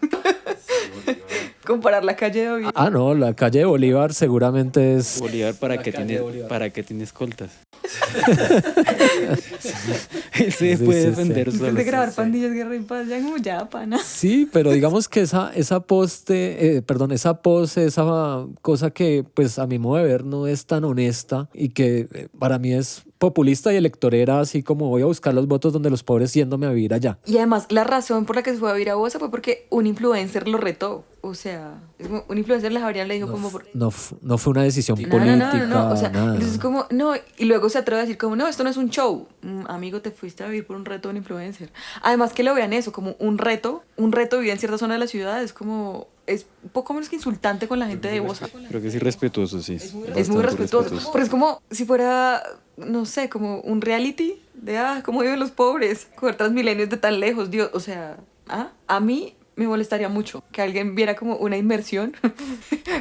comparar la calle de Oviedo. Ah, no, la calle de Bolívar seguramente es... Bolívar, ¿para qué tiene escoltas? Él se Sí, puede sí, defender sí. solo. Después de grabar Pandillas, Guerra y Paz, ya como ya, pana. Sí, pero digamos que esa pose, esa cosa que pues a mi modo de ver no es tan honesta y que para mí es populista y electorera, así como voy a buscar los votos donde los pobres yéndome a vivir allá. Y además, la razón por la que se fue a vivir a Bosa fue porque un influencer lo retó. O sea, es como un influencer les habría le dijo como... No fue una decisión No, política, no. O sea, nada. entonces como, no, y luego se atreve a decir como, no, esto no es un show. Amigo, te fuiste a vivir por un reto de un influencer. Además que lo vean eso, como un reto vivir en cierta zona de la ciudad, es como... Es un poco menos que insultante con la gente de Bosa. Creo que es irrespetuoso, sí. Es muy bastante respetuoso. Pero es como si fuera, no sé, como un reality de, cómo viven los pobres, coger Transmilenios de tan lejos, Dios. O sea, a mí me molestaría mucho que alguien viera como una inmersión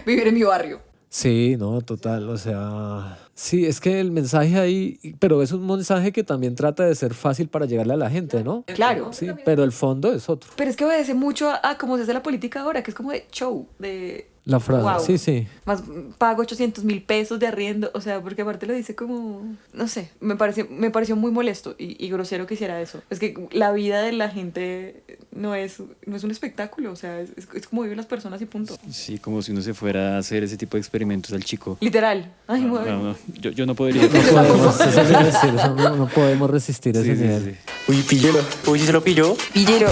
vivir en mi barrio. Sí, no, total, o sea, sí, es que el mensaje ahí, pero es un mensaje que también trata de ser fácil para llegarle a la gente, ¿no? Claro. Sí, pero el fondo es otro. Pero es que obedece mucho a cómo se hace la política ahora, que es como de show, de... La frase, Wow. sí. Más pago 800,000 pesos de arriendo, o sea, porque aparte lo dice como, no sé, me pareció muy molesto y grosero que hiciera eso. Es que la vida de la gente no es un espectáculo, o sea, es como viven las personas y punto. Sí, como si uno se fuera a hacer ese tipo de experimentos al chico. Literal. Ay, No, madre. no, yo no podría. No podemos, eso quiere decir, no podemos resistir ese Sí, nivel. sí. Uy, píllelo. Uy, ¿sí se lo pilló? Píllelo.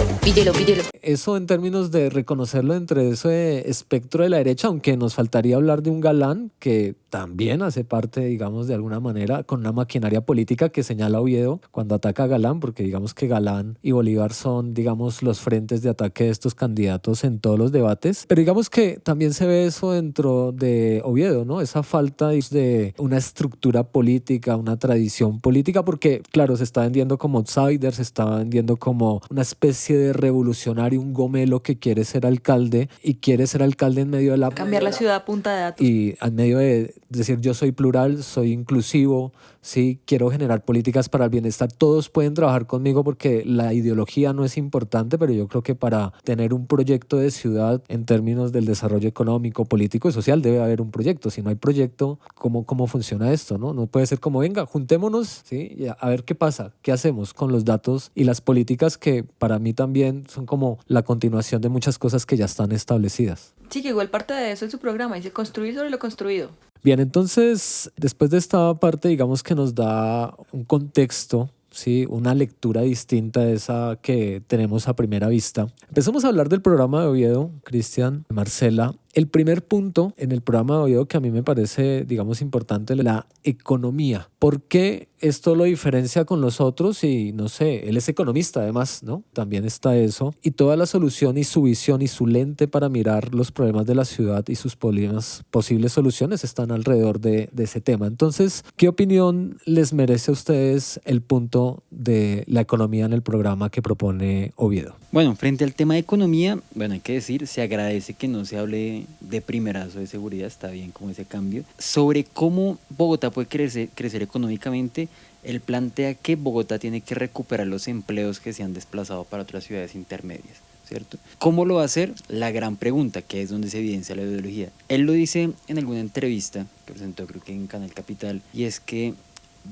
Eso en términos de reconocerlo entre ese espectro de la derecha, aunque nos faltaría hablar de un Galán que también hace parte, digamos, de alguna manera, con una maquinaria política que señala Oviedo cuando ataca a Galán, porque digamos que Galán y Bolívar son, digamos, los frentes de ataque de estos candidatos en todos los debates. Pero digamos que también se ve eso dentro de Oviedo, ¿no? Esa falta de una estructura política, una tradición política, porque, claro, se está vendiendo como outsider, se está vendiendo como una especie de revolucionario, un gomelo que quiere ser alcalde y quiere ser alcalde en medio de la... Cambiar la ciudad a punta de datos. Y en medio de decir yo soy plural, soy inclusivo, sí, quiero generar políticas para el bienestar. Todos pueden trabajar conmigo porque la ideología no es importante, pero yo creo que para tener un proyecto de ciudad en términos del desarrollo económico, político y social debe haber un proyecto. Si no hay proyecto, ¿cómo funciona esto? No puede ser como, venga, juntémonos, ¿sí? Y a ver qué pasa, qué hacemos con los datos y las políticas que para mí también son como la continuación de muchas cosas que ya están establecidas. Sí, que igual parte de eso en su programa, dice construir sobre lo construido. Bien, entonces, después de esta parte, digamos que nos da un contexto, ¿sí? Una lectura distinta de esa que tenemos a primera vista. Empezamos a hablar del programa de Oviedo, Cristian, Marcela. El primer punto en el programa de Oviedo que a mí me parece, digamos, importante, la economía. ¿Por qué esto lo diferencia con los otros? Y no sé, él es economista además, ¿no? También está eso. Y toda la solución y su visión y su lente para mirar los problemas de la ciudad y sus problemas, posibles soluciones están alrededor de ese tema. Entonces, ¿qué opinión les merece a ustedes el punto de la economía en el programa que propone Oviedo? Bueno, frente al tema de economía, bueno, hay que decir, se agradece que no se hable de primerazo de seguridad, está bien como ese cambio. Sobre cómo Bogotá puede crecer económicamente, él plantea que Bogotá tiene que recuperar los empleos que se han desplazado para otras ciudades intermedias, ¿cierto? ¿Cómo lo va a hacer? La gran pregunta, que es donde se evidencia la ideología. Él lo dice en alguna entrevista que presentó, creo que en Canal Capital, y es que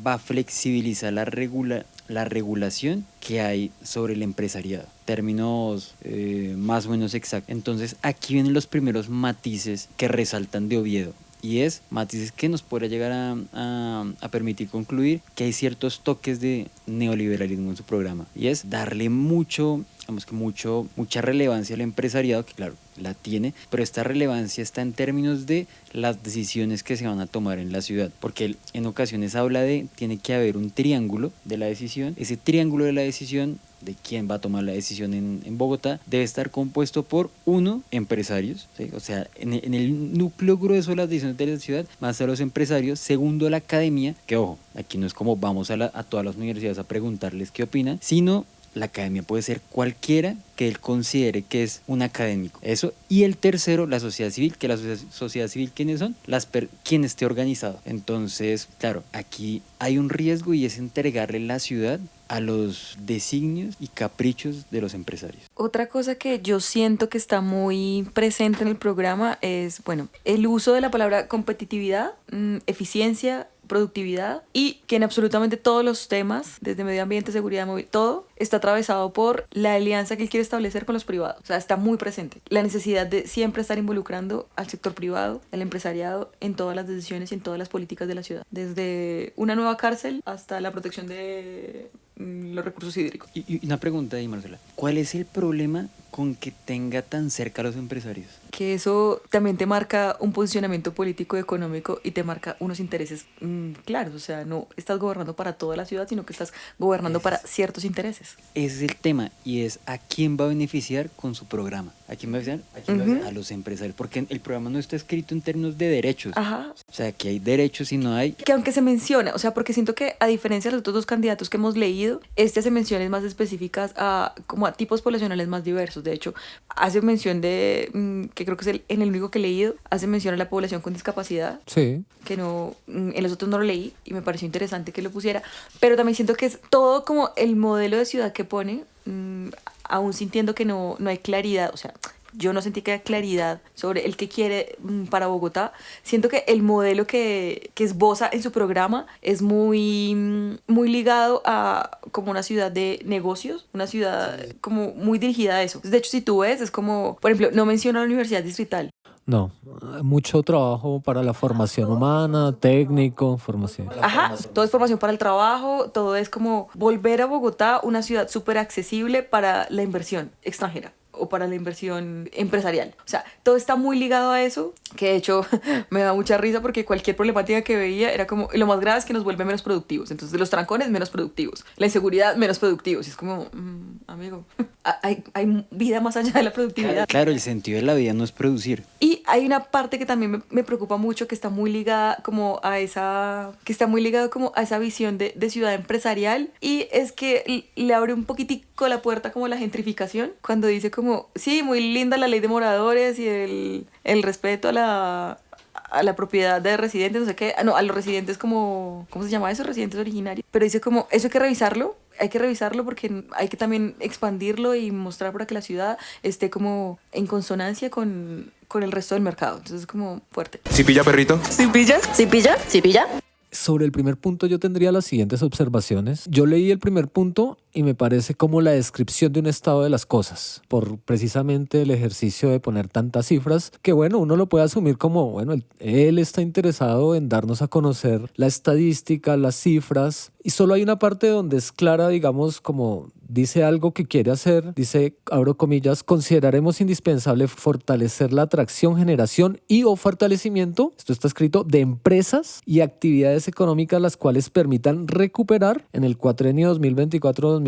va a flexibilizar la regulación que hay sobre el empresariado. Términos más o menos exactos. Entonces aquí vienen los primeros matices que resaltan de Oviedo. Y es matices que nos podrá llegar a permitir concluir que hay ciertos toques de neoliberalismo en su programa. Y es darle mucha relevancia al empresariado, que claro, la tiene, pero esta relevancia está en términos de las decisiones que se van a tomar en la ciudad. Porque él en ocasiones habla tiene que haber un triángulo de la decisión. Ese triángulo de la decisión de quién va a tomar la decisión en Bogotá debe estar compuesto por, uno, empresarios, ¿sí? O sea, en el núcleo grueso de las decisiones de la ciudad van a ser los empresarios. Segundo, la academia, que ojo, aquí no es como vamos a todas las universidades a preguntarles qué opinan, sino la academia puede ser cualquiera que él considere que es un académico. Eso. Y el tercero, la sociedad civil, que la sociedad civil, ¿quiénes son? Quien esté organizado. Entonces, claro, aquí hay un riesgo y es entregarle la ciudad a los designios y caprichos de los empresarios. Otra cosa que yo siento que está muy presente en el programa es, bueno, el uso de la palabra competitividad, eficiencia, productividad, y que en absolutamente todos los temas, desde medio ambiente, seguridad, todo está atravesado por la alianza que él quiere establecer con los privados. O sea, está muy presente. La necesidad de siempre estar involucrando al sector privado, al empresariado, en todas las decisiones y en todas las políticas de la ciudad. Desde una nueva cárcel hasta la protección de los recursos hídricos. Y una pregunta ahí, Marcela. ¿Cuál es el problema con que tenga tan cerca a los empresarios? Que eso también te marca un posicionamiento político y económico y te marca unos intereses claros. O sea, no estás gobernando para toda la ciudad, sino que estás gobernando para ciertos intereses. Ese es el tema, y es a quién va a beneficiar con su programa. ¿A quién va a beneficiar? ¿A quién va a beneficiar? A los empresarios. Porque el programa no está escrito en términos de derechos. Ajá. O sea, que hay derechos y no hay... Que aunque se menciona, o sea, porque siento que a diferencia de los otros dos candidatos que hemos leído, este hace menciones más específicas como a tipos poblacionales más diversos. De hecho, hace mención de, que creo que es en el único que he leído, hace mención a la población con discapacidad. Sí. Que no, en los otros no lo leí y me pareció interesante que lo pusiera. Pero también siento que es todo como el modelo de ciudad que pone, aún sintiendo que no hay claridad, o sea... Yo no sentí que haya claridad sobre el que quiere para Bogotá. Siento que el modelo que esboza en su programa es muy ligado a como una ciudad de negocios, una ciudad como muy dirigida a eso. De hecho, si tú ves, es como, por ejemplo, no menciona la Universidad Distrital. No, mucho trabajo para la formación humana, técnico, formación. Ajá, todo es formación para el trabajo, todo es como volver a Bogotá una ciudad súper accesible para la inversión extranjera. o para la inversión empresarial. O sea, todo está muy ligado a eso, que de hecho me da mucha risa porque cualquier problemática que veía era como, lo más grave es que nos vuelve menos productivos. Entonces, los trancones menos productivos, la inseguridad menos productivos. Y es como, amigo, hay vida más allá de la productividad. Claro, el sentido de la vida no es producir. Y hay una parte que también me preocupa mucho, que está muy ligada como a esa visión de ciudad empresarial, y es que le abre un poquitico la puerta como a la gentrificación, cuando dice como, sí, muy linda la ley de moradores y el respeto a la propiedad de residentes, no sé qué, no, a los residentes como, ¿cómo se llama eso? Residentes originarios. Pero dice como, eso hay que revisarlo porque hay que también expandirlo y mostrar para que la ciudad esté como en consonancia con el resto del mercado. Entonces es como fuerte. ¿Sí pilla, perrito? ¿Sí pilla? ¿Sí pilla? ¿Sí pilla? Sobre el primer punto yo tendría las siguientes observaciones. Yo leí el primer punto y me parece como la descripción de un estado de las cosas, por precisamente el ejercicio de poner tantas cifras, que bueno, uno lo puede asumir como, bueno, él está interesado en darnos a conocer la estadística, las cifras, y solo hay una parte donde es clara, digamos, como dice algo que quiere hacer, dice, abro comillas, consideraremos indispensable fortalecer la atracción, generación y o fortalecimiento, esto está escrito, de empresas y actividades económicas las cuales permitan recuperar en el cuatrienio 2024-2027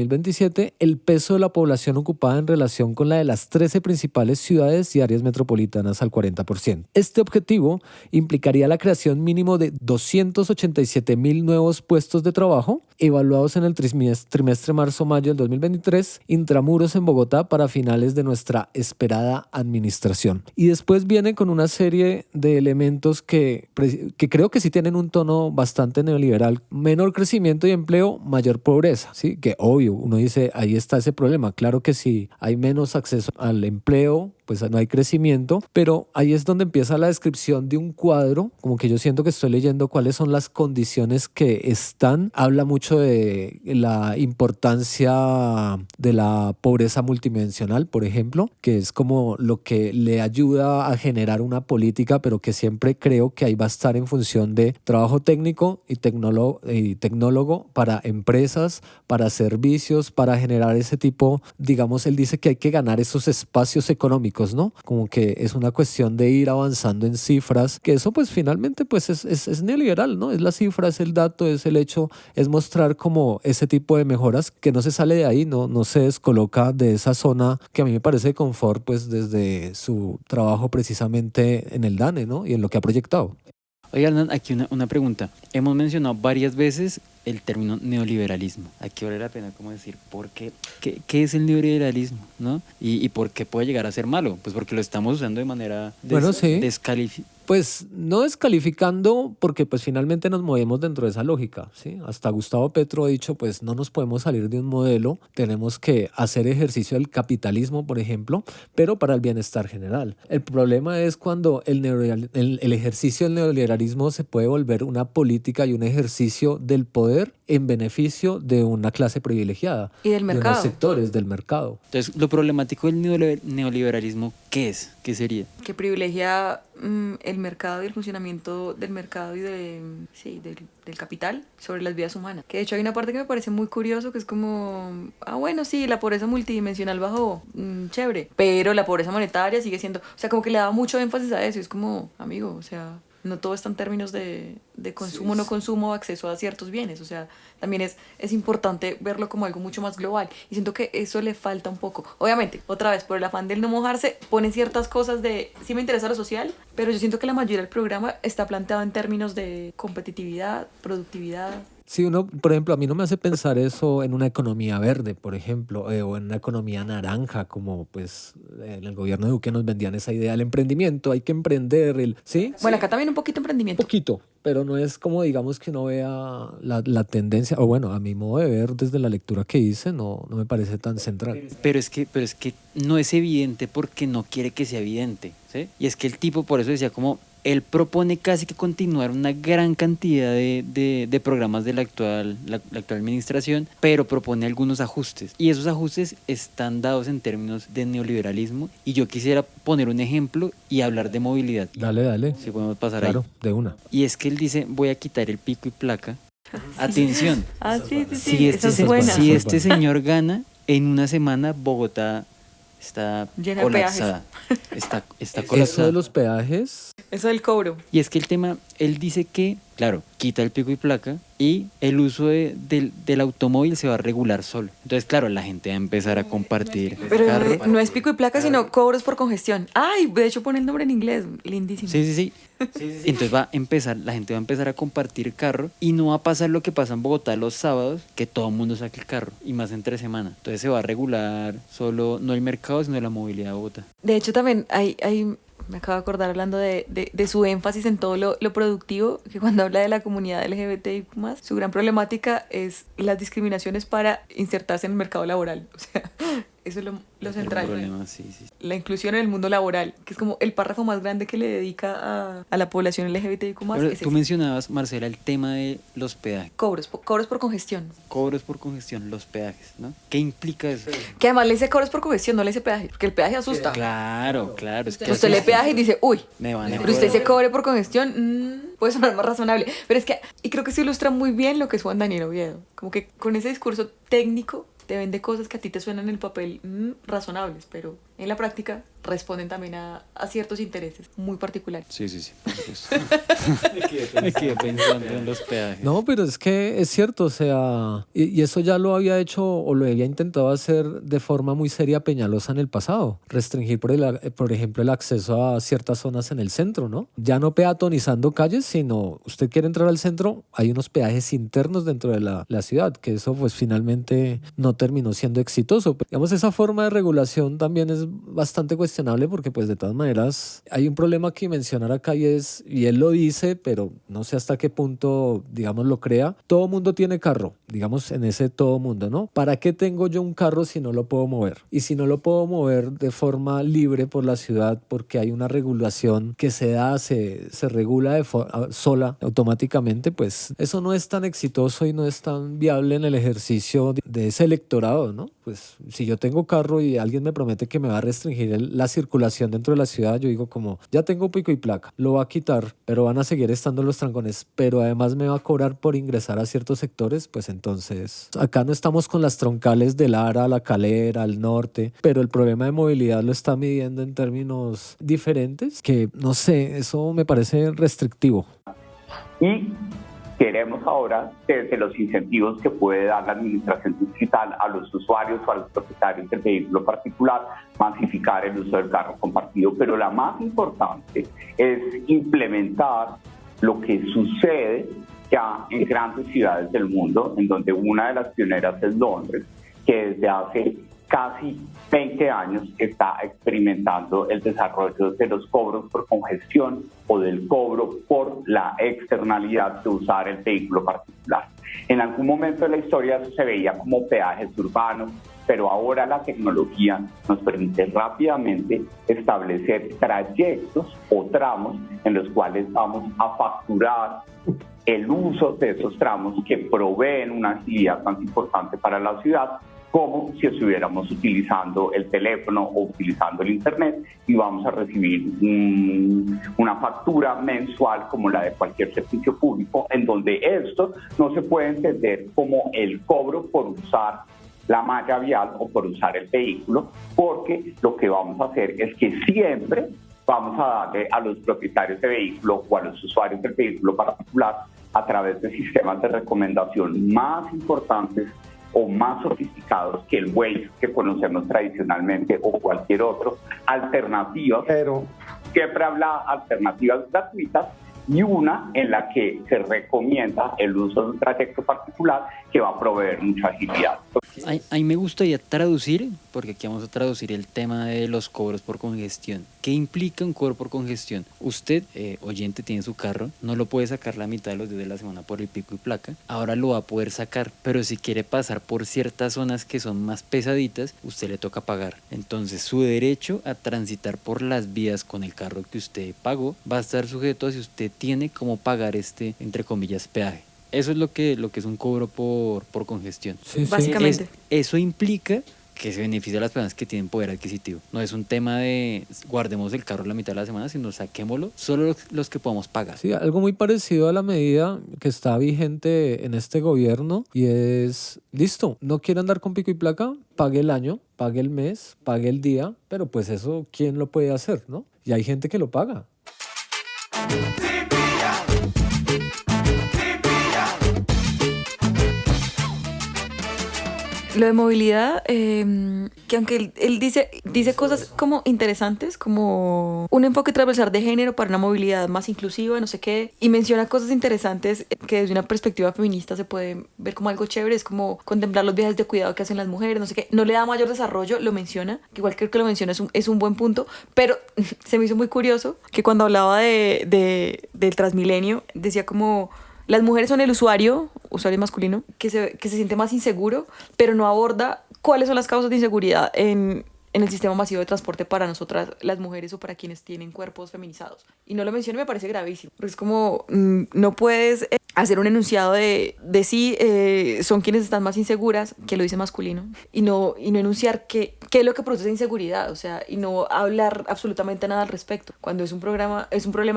el peso de la población ocupada en relación con la de las 13 principales ciudades y áreas metropolitanas al 40%. Este objetivo implicaría la creación mínimo de 287,000 nuevos puestos de trabajo, evaluados en el trimestre marzo-mayo del 2023, intramuros en Bogotá para finales de nuestra esperada administración. Y después viene con una serie de elementos que creo que sí tienen un tono bastante neoliberal. Menor crecimiento y empleo, mayor pobreza, ¿sí? Que obvio, uno dice, ahí está ese problema. Claro que si hay menos acceso al empleo, pues no hay crecimiento, pero ahí es donde empieza la descripción de un cuadro, como que yo siento que estoy leyendo cuáles son las condiciones que están. Habla mucho de la importancia de la pobreza multidimensional, por ejemplo, que es como lo que le ayuda a generar una política, pero que siempre creo que ahí va a estar en función de trabajo técnico y tecnólogo para empresas, para servicios, para generar ese tipo, digamos, él dice que hay que ganar esos espacios económicos, ¿no? Como que es una cuestión de ir avanzando en cifras, que eso pues finalmente pues es neoliberal, ¿no? Es la cifra, es el dato, es el hecho, es mostrar como ese tipo de mejoras que no se sale de ahí, no se descoloca de esa zona que a mí me parece de confort, pues desde su trabajo precisamente en el DANE, ¿no? Y en lo que ha proyectado. Oigan, aquí una pregunta. Hemos mencionado varias veces el término neoliberalismo. Aquí vale la pena como decir, ¿por qué? ¿Qué es el neoliberalismo? ¿No? ¿Y por qué puede llegar a ser malo? Pues porque lo estamos usando de manera descalificada. Pues no descalificando, porque pues finalmente nos movemos dentro de esa lógica, ¿sí? Hasta Gustavo Petro ha dicho, pues no nos podemos salir de un modelo, tenemos que hacer ejercicio del capitalismo, por ejemplo, pero para el bienestar general. El problema es cuando el ejercicio del neoliberalismo se puede volver una política y un ejercicio del poder en beneficio de una clase privilegiada. Y del mercado. De unos sectores del mercado. Entonces, lo problemático del neoliberalismo, ¿qué es? ¿Qué sería? Que privilegia el mercado y el funcionamiento del mercado y del capital sobre las vidas humanas. Que de hecho hay una parte que me parece muy curioso, que es como, bueno, sí, la pobreza multidimensional bajó, chévere, pero la pobreza monetaria sigue siendo, o sea, como que le da mucho énfasis a eso, y es como, amigo, o sea, no todo está en términos de consumo, no consumo, acceso a ciertos bienes. O sea, también es importante verlo como algo mucho más global. Y siento que eso le falta un poco. Obviamente, otra vez, por el afán del no mojarse, ponen ciertas cosas de, sí me interesa lo social, pero yo siento que la mayoría del programa está planteado en términos de competitividad, productividad. Sí, uno, por ejemplo, a mí no me hace pensar eso en una economía verde, por ejemplo, o en una economía naranja, como pues en el gobierno de Duque nos vendían esa idea del emprendimiento, hay que emprender, ¿sí? Bueno, acá también un poquito emprendimiento. Poquito, pero no es como, digamos, que uno vea la tendencia, o bueno, a mi modo de ver, desde la lectura que hice, no me parece tan central. Pero es que no es evidente porque no quiere que sea evidente, ¿sí? Y es que el tipo, por eso decía como, él propone casi que continuar una gran cantidad de programas de la actual administración, pero propone algunos ajustes. Y esos ajustes están dados en términos de neoliberalismo. Y yo quisiera poner un ejemplo y hablar de movilidad. Dale. Si podemos pasar claro, ahí. De una. Y es que él dice, voy a quitar el pico y placa. Atención. Sí, Si esa es buena. Si este señor gana, en una semana Bogotá está Llena de peajes. colapsada. Está Eso colapsada. de los peajes, Eso del cobro. Y es que el tema, él dice que, claro, quita el pico y placa y el uso del automóvil se va a regular solo. Entonces, claro, la gente va a empezar a compartir Pero carro. no es pico y placa, sino cobros por congestión. Ay, de hecho pone el nombre en inglés. Lindísimo. Sí. Entonces la gente va a empezar a compartir carro y no va a pasar lo que pasa en Bogotá los sábados, que todo el mundo saque el carro, y más entre semana. Entonces se va a regular solo, no el mercado, sino la movilidad de Bogotá. De hecho, también me acabo de acordar hablando de su énfasis en todo lo productivo, que cuando habla de la comunidad LGBTIQ+, su gran problemática es las discriminaciones para insertarse en el mercado laboral. O sea, eso es lo central. Problema, sí. La inclusión en el mundo laboral, que es como el párrafo más grande que le dedica a la población LGBTIQ+. Pero Es tú mencionabas, Marcela, el tema de los peajes. cobros por congestión. Cobros por congestión, los peajes, ¿no? ¿Qué implica eso? Que además le dice cobros por congestión, no le dice peaje, porque el peaje asusta. Claro. Es que Usted le asusta. peaje y dice, uy, Me van a pero usted cobrar. se cobre por congestión, puede sonar más razonable. Pero es que, y creo que se ilustra muy bien lo que es Juan Daniel Oviedo. Como que con ese discurso técnico te vende cosas que a ti te suenan en el papel razonables, pero en la práctica responden también a ciertos intereses muy particulares. Sí. por supuesto. Me quedé pensando en los peajes. no, pero es que es cierto, o sea, y eso ya lo había hecho o lo había intentado hacer de forma muy seria Peñalosa en el pasado, restringir, por ejemplo, el acceso a ciertas zonas en el centro, ¿no? Ya no peatonizando calles, sino usted quiere entrar al centro, hay unos peajes internos dentro de la ciudad, que eso pues finalmente no terminó siendo exitoso. Digamos, esa forma de regulación también es bastante cuestionable porque pues de todas maneras hay un problema que mencionar acá y él lo dice, pero no sé hasta qué punto, digamos, lo crea. Todo mundo tiene carro, digamos, en ese todo mundo, ¿no? ¿Para qué tengo yo un carro si no lo puedo mover? Y si no lo puedo mover de forma libre por la ciudad porque hay una regulación que se regula sola automáticamente, pues eso no es tan exitoso y no es tan viable en el ejercicio de ese electorado, ¿no? Pues si yo tengo carro y alguien me promete que me va a restringir la circulación dentro de la ciudad, yo digo como, ya tengo pico y placa, lo va a quitar, pero van a seguir estando los trancones, pero además me va a cobrar por ingresar a ciertos sectores, pues entonces acá no estamos con las troncales de Lara, La Calera, al norte, pero el problema de movilidad lo está midiendo en términos diferentes, que no sé, eso me parece restrictivo. Y queremos ahora, desde los incentivos que puede dar la administración digital a los usuarios o a los propietarios del vehículo particular, masificar el uso del carro compartido. Pero la más importante es implementar lo que sucede ya en grandes ciudades del mundo, en donde una de las pioneras es Londres, que desde hace casi 20 años está experimentando el desarrollo de los cobros por congestión o del cobro por la externalidad de usar el vehículo particular. En algún momento de la historia eso se veía como peajes urbanos, pero ahora la tecnología nos permite rápidamente establecer trayectos o tramos en los cuales vamos a facturar el uso de esos tramos que proveen una actividad tan importante para la ciudad, como si estuviéramos utilizando el teléfono o utilizando el internet, y vamos a recibir una factura mensual como la de cualquier servicio público, en donde esto no se puede entender como el cobro por usar la malla vial o por usar el vehículo, porque lo que vamos a hacer es que siempre vamos a darle a los propietarios de vehículo o a los usuarios del vehículo particular, a través de sistemas de recomendación más importantes o más sofisticados que el Waze que conocemos tradicionalmente o cualquier otro, alternativas, pero siempre habla alternativas gratuitas, y una en la que se recomienda el uso de un trayecto particular que va a proveer mucha agilidad. Ahí me gustaría traducir, porque aquí vamos a traducir el tema de los cobros por congestión. ¿Qué implica un cobro por congestión? Usted, oyente, tiene su carro, no lo puede sacar la mitad de los días de la semana por el pico y placa, ahora lo va a poder sacar, pero si quiere pasar por ciertas zonas que son más pesaditas, usted le toca pagar. Entonces su derecho a transitar por las vías con el carro que usted pagó va a estar sujeto a si usted tiene cómo pagar este, entre comillas, peaje. Eso es lo que es un cobro por congestión. Sí, sí. Básicamente. Eso implica que se beneficia a las personas que tienen poder adquisitivo. No es un tema de guardemos el carro la mitad de la semana, sino saquémoslo solo los que podamos pagar. Sí, algo muy parecido a la medida que está vigente en este gobierno y es, listo, no quiere andar con pico y placa, pague el año, pague el mes, pague el día, pero pues eso, ¿quién lo puede hacer, no? Y hay gente que lo paga. Lo de movilidad, que aunque él dice cosas como interesantes, como un enfoque transversal de género para una movilidad más inclusiva, no sé qué, y menciona cosas interesantes que desde una perspectiva feminista se puede ver como algo chévere, es como contemplar los viajes de cuidado que hacen las mujeres, no sé qué, no le da mayor desarrollo, lo menciona, que igual creo que lo menciona es un buen punto, pero se me hizo muy curioso que cuando hablaba del Transmilenio, decía como... Las mujeres son el usuario masculino, que se siente más inseguro, pero no aborda cuáles son las causas de inseguridad en el sistema masivo de transporte para nosotras, las mujeres, o para quienes tienen cuerpos feminizados. Y no lo menciono, me parece gravísimo. Porque es como, no puedes hacer un enunciado de sí, son quienes están más inseguras, que lo dice masculino, y no enunciar qué es lo que produce esa inseguridad, o sea, y no hablar absolutamente nada al respecto. Cuando es un problema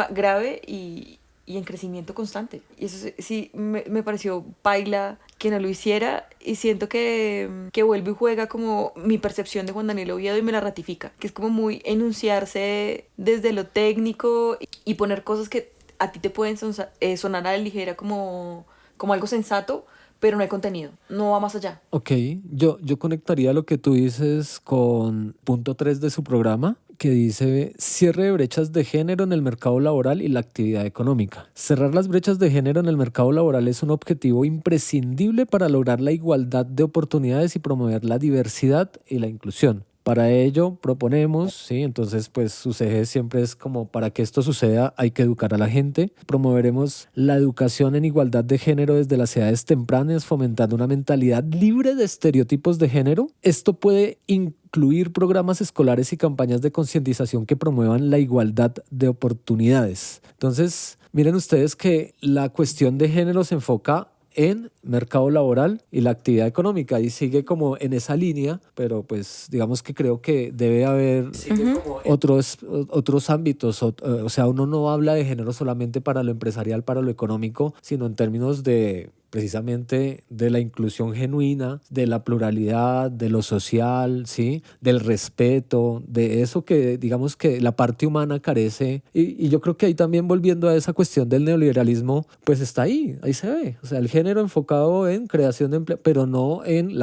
grave y en crecimiento constante. Y eso sí me pareció paila que no lo hiciera, y siento que vuelve y juega como mi percepción de Juan Daniel Oviedo y me la ratifica, que es como muy enunciarse desde lo técnico y poner cosas que a ti te pueden sonar a la ligera como algo sensato, pero no hay contenido, no va más allá. Ok, yo conectaría lo que tú dices con punto 3 de su programa, que dice cierre de brechas de género en el mercado laboral y la actividad económica. Cerrar las brechas de género en el mercado laboral es un objetivo imprescindible para lograr la igualdad de oportunidades y promover la diversidad y la inclusión. Para ello proponemos, ¿sí? Entonces pues sus ejes siempre es como para que esto suceda hay que educar a la gente. Promoveremos la educación en igualdad de género desde las edades tempranas, fomentando una mentalidad libre de estereotipos de género. Esto puede incluir programas escolares y campañas de concientización que promuevan la igualdad de oportunidades. Entonces, miren ustedes que la cuestión de género se enfoca en mercado laboral y la actividad económica, y sigue como en esa línea, pero pues digamos que creo que debe haber otros ámbitos, o sea, uno no habla de género solamente para lo empresarial, para lo económico, sino en términos de precisamente de la inclusión genuina, de la pluralidad, de lo social, ¿sí? Del respeto, de eso que digamos que la parte humana carece. Y yo creo que ahí también, volviendo a esa cuestión del neoliberalismo, pues está ahí se ve. O sea, el género enfocado en creación de empleo, pero no en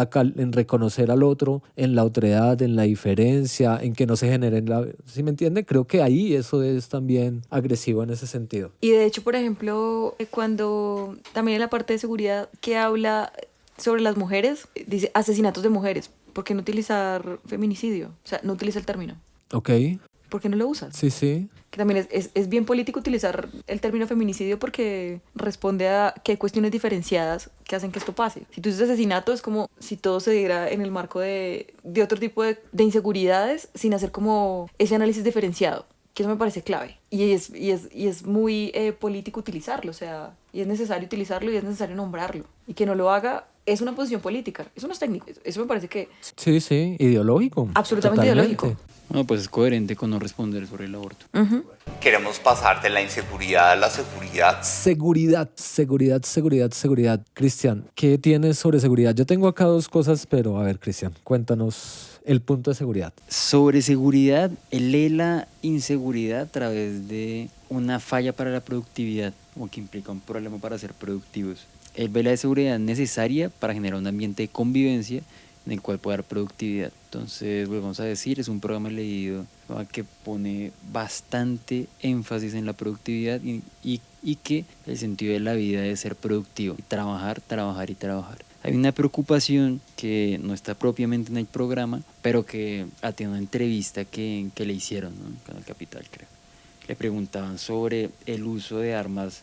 reconocer al otro, en la otredad, en la diferencia, en que no se generen ¿sí me entiende? Creo que ahí eso es también agresivo en ese sentido. Y de hecho, por ejemplo, cuando también en la parte de seguridad que habla sobre las mujeres, dice asesinatos de mujeres. ¿Por qué no utilizar feminicidio? O sea, no utiliza el término. Ok. ¿Por qué no lo usas? Sí, sí. Que también es bien político utilizar el término feminicidio porque responde a que hay cuestiones diferenciadas que hacen que esto pase. Si tú dices asesinato, es como si todo se diera en el marco de otro tipo de inseguridades sin hacer como ese análisis diferenciado, que eso me parece clave. Y es muy político utilizarlo, o sea, y es necesario utilizarlo y es necesario nombrarlo. Y que no lo haga es una posición política, eso no es técnico. Eso me parece que... Sí, sí, ideológico. Absolutamente ideológico. No, pues es coherente con no responder sobre el aborto. Queremos pasar de la inseguridad a la seguridad. Seguridad. Cristian, ¿qué tienes sobre seguridad? Yo tengo acá dos cosas, pero a ver, Cristian, cuéntanos el punto de seguridad. Sobre seguridad, él lee la inseguridad a través de una falla para la productividad, como que implica un problema para ser productivos. Él ve la seguridad necesaria para generar un ambiente de convivencia en el cual pueda haber productividad. Entonces, volvemos a decir, es un programa leído que pone bastante énfasis en la productividad y que el sentido de la vida es ser productivo, y trabajar. Hay una preocupación que no está propiamente en el programa, pero que tiene una entrevista que le hicieron, ¿no? En Canal Capital, creo. Le preguntaban sobre el uso de armas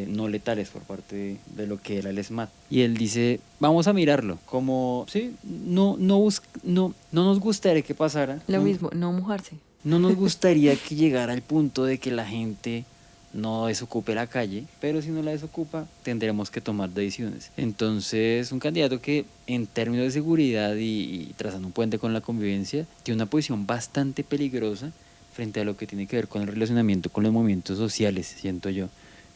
no letales por parte de lo que era el SMAT. Y él dice, vamos a mirarlo, como, sí, no nos gustaría que pasara. Lo mismo, no mojarse. No nos gustaría que llegara al punto de que la gente no desocupe la calle, pero si no la desocupa, tendremos que tomar decisiones. Entonces, un candidato que en términos de seguridad y trazando un puente con la convivencia, tiene una posición bastante peligrosa frente a lo que tiene que ver con el relacionamiento con los movimientos sociales, siento yo,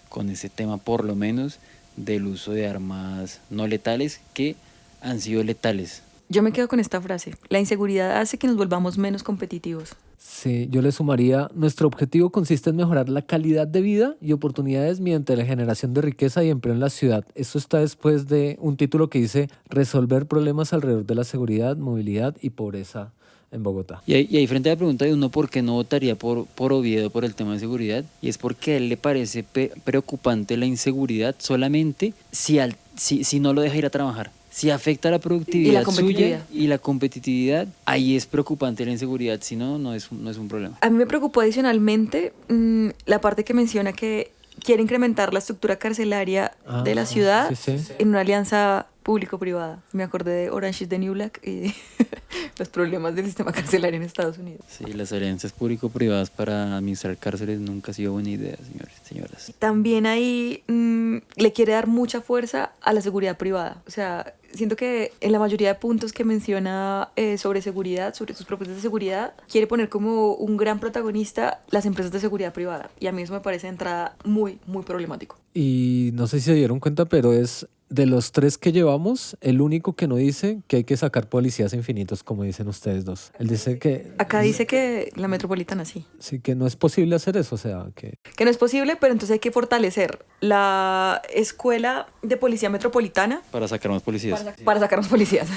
con ese tema por lo menos del uso de armas no letales que han sido letales. Yo me quedo con esta frase: la inseguridad hace que nos volvamos menos competitivos. Sí, yo le sumaría, nuestro objetivo consiste en mejorar la calidad de vida y oportunidades mediante la generación de riqueza y empleo en la ciudad. Esto está después de un título que dice resolver problemas alrededor de la seguridad, movilidad y pobreza en Bogotá. Y ahí frente a la pregunta de uno por qué no votaría por Oviedo por el tema de seguridad, y es porque a él le parece preocupante la inseguridad solamente si no lo deja ir a trabajar. Si afecta la productividad suya y la competitividad, ahí es preocupante la inseguridad, si no, no es un problema. A mí me preocupó adicionalmente la parte que menciona que quiere incrementar la estructura carcelaria de la ciudad en una alianza público-privada. Me acordé de Orange is the New Black y de los problemas del sistema carcelario en Estados Unidos. Sí, las alianzas público-privadas para administrar cárceles nunca ha sido buena idea, señores, señoras. También ahí le quiere dar mucha fuerza a la seguridad privada. O sea, siento que en la mayoría de puntos que menciona sobre seguridad, sobre sus propuestas de seguridad, quiere poner como un gran protagonista las empresas de seguridad privada. Y a mí eso me parece de entrada muy, muy problemático. Y no sé si se dieron cuenta, pero es de los tres que llevamos, el único que no dice que hay que sacar policías infinitos, como dicen ustedes dos. Él dice que... Acá dice que la metropolitana sí. Sí, que no es posible hacer eso, o sea, que... Que no es posible, pero entonces hay que fortalecer la escuela de policía metropolitana. Para sacar más policías. Para sacar más policías.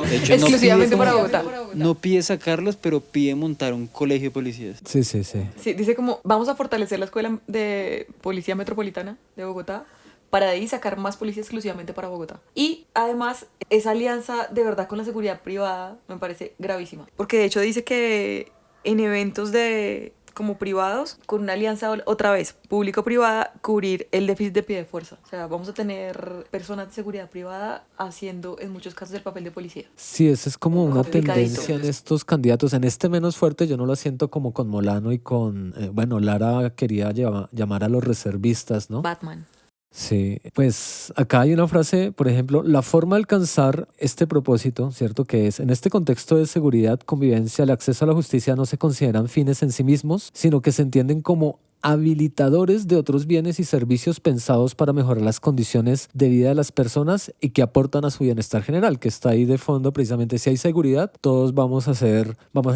De hecho, exclusivamente para Bogotá. No pide sacarlos, pero pide montar un colegio de policías. Sí. Sí, dice como, vamos a fortalecer la escuela de policía metropolitana de Bogotá, para de ahí sacar más policía exclusivamente para Bogotá. Y además, esa alianza de verdad con la seguridad privada me parece gravísima. Porque de hecho dice que en eventos como privados, con una alianza otra vez público-privada, cubrir el déficit de pie de fuerza. O sea, vamos a tener personas de seguridad privada haciendo en muchos casos el papel de policía. Sí, esa es como una tendencia en estos candidatos. En este menos fuerte yo no lo siento como con Molano y con... Lara quería llamar a los reservistas, ¿no? Batman. Sí, pues acá hay una frase, por ejemplo, la forma de alcanzar este propósito, ¿cierto? Que es, en este contexto de seguridad, convivencia, el acceso a la justicia no se consideran fines en sí mismos, sino que se entienden como habilitadores de otros bienes y servicios pensados para mejorar las condiciones de vida de las personas y que aportan a su bienestar general, que está ahí de fondo precisamente. Si hay seguridad, todos vamos a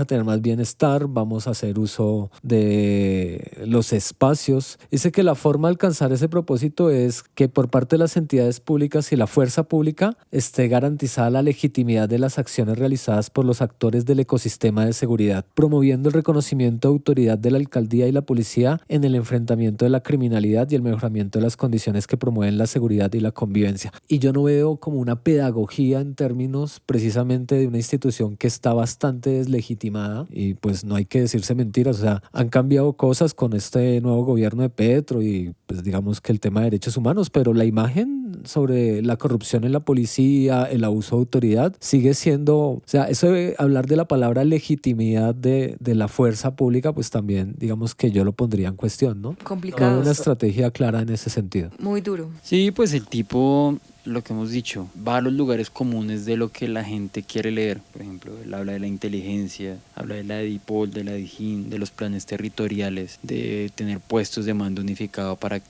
tener más bienestar, vamos a hacer uso de los espacios. Dice que la forma de alcanzar ese propósito es que por parte de las entidades públicas y la fuerza pública esté garantizada la legitimidad de las acciones realizadas por los actores del ecosistema de seguridad, promoviendo el reconocimiento de autoridad de la alcaldía y la policía en el enfrentamiento de la criminalidad y el mejoramiento de las condiciones que promueven la seguridad y la convivencia. Y yo no veo como una pedagogía en términos precisamente de una institución que está bastante deslegitimada, y pues no hay que decirse mentiras, o sea, han cambiado cosas con este nuevo gobierno de Petro y pues digamos que el tema de derechos humanos, pero la imagen sobre la corrupción en la policía, el abuso de autoridad, sigue siendo, o sea, eso de hablar de la palabra legitimidad de la fuerza pública, pues también digamos que yo lo pondría en cuestión, ¿no? Complicado. No hay una estrategia clara en ese sentido. Muy duro. Sí, pues el tipo, lo que hemos dicho, va a los lugares comunes de lo que la gente quiere leer. Por ejemplo, él habla de la inteligencia, habla de la DIPOL, de la DIJÍN, de los planes territoriales, de tener puestos de mando unificado para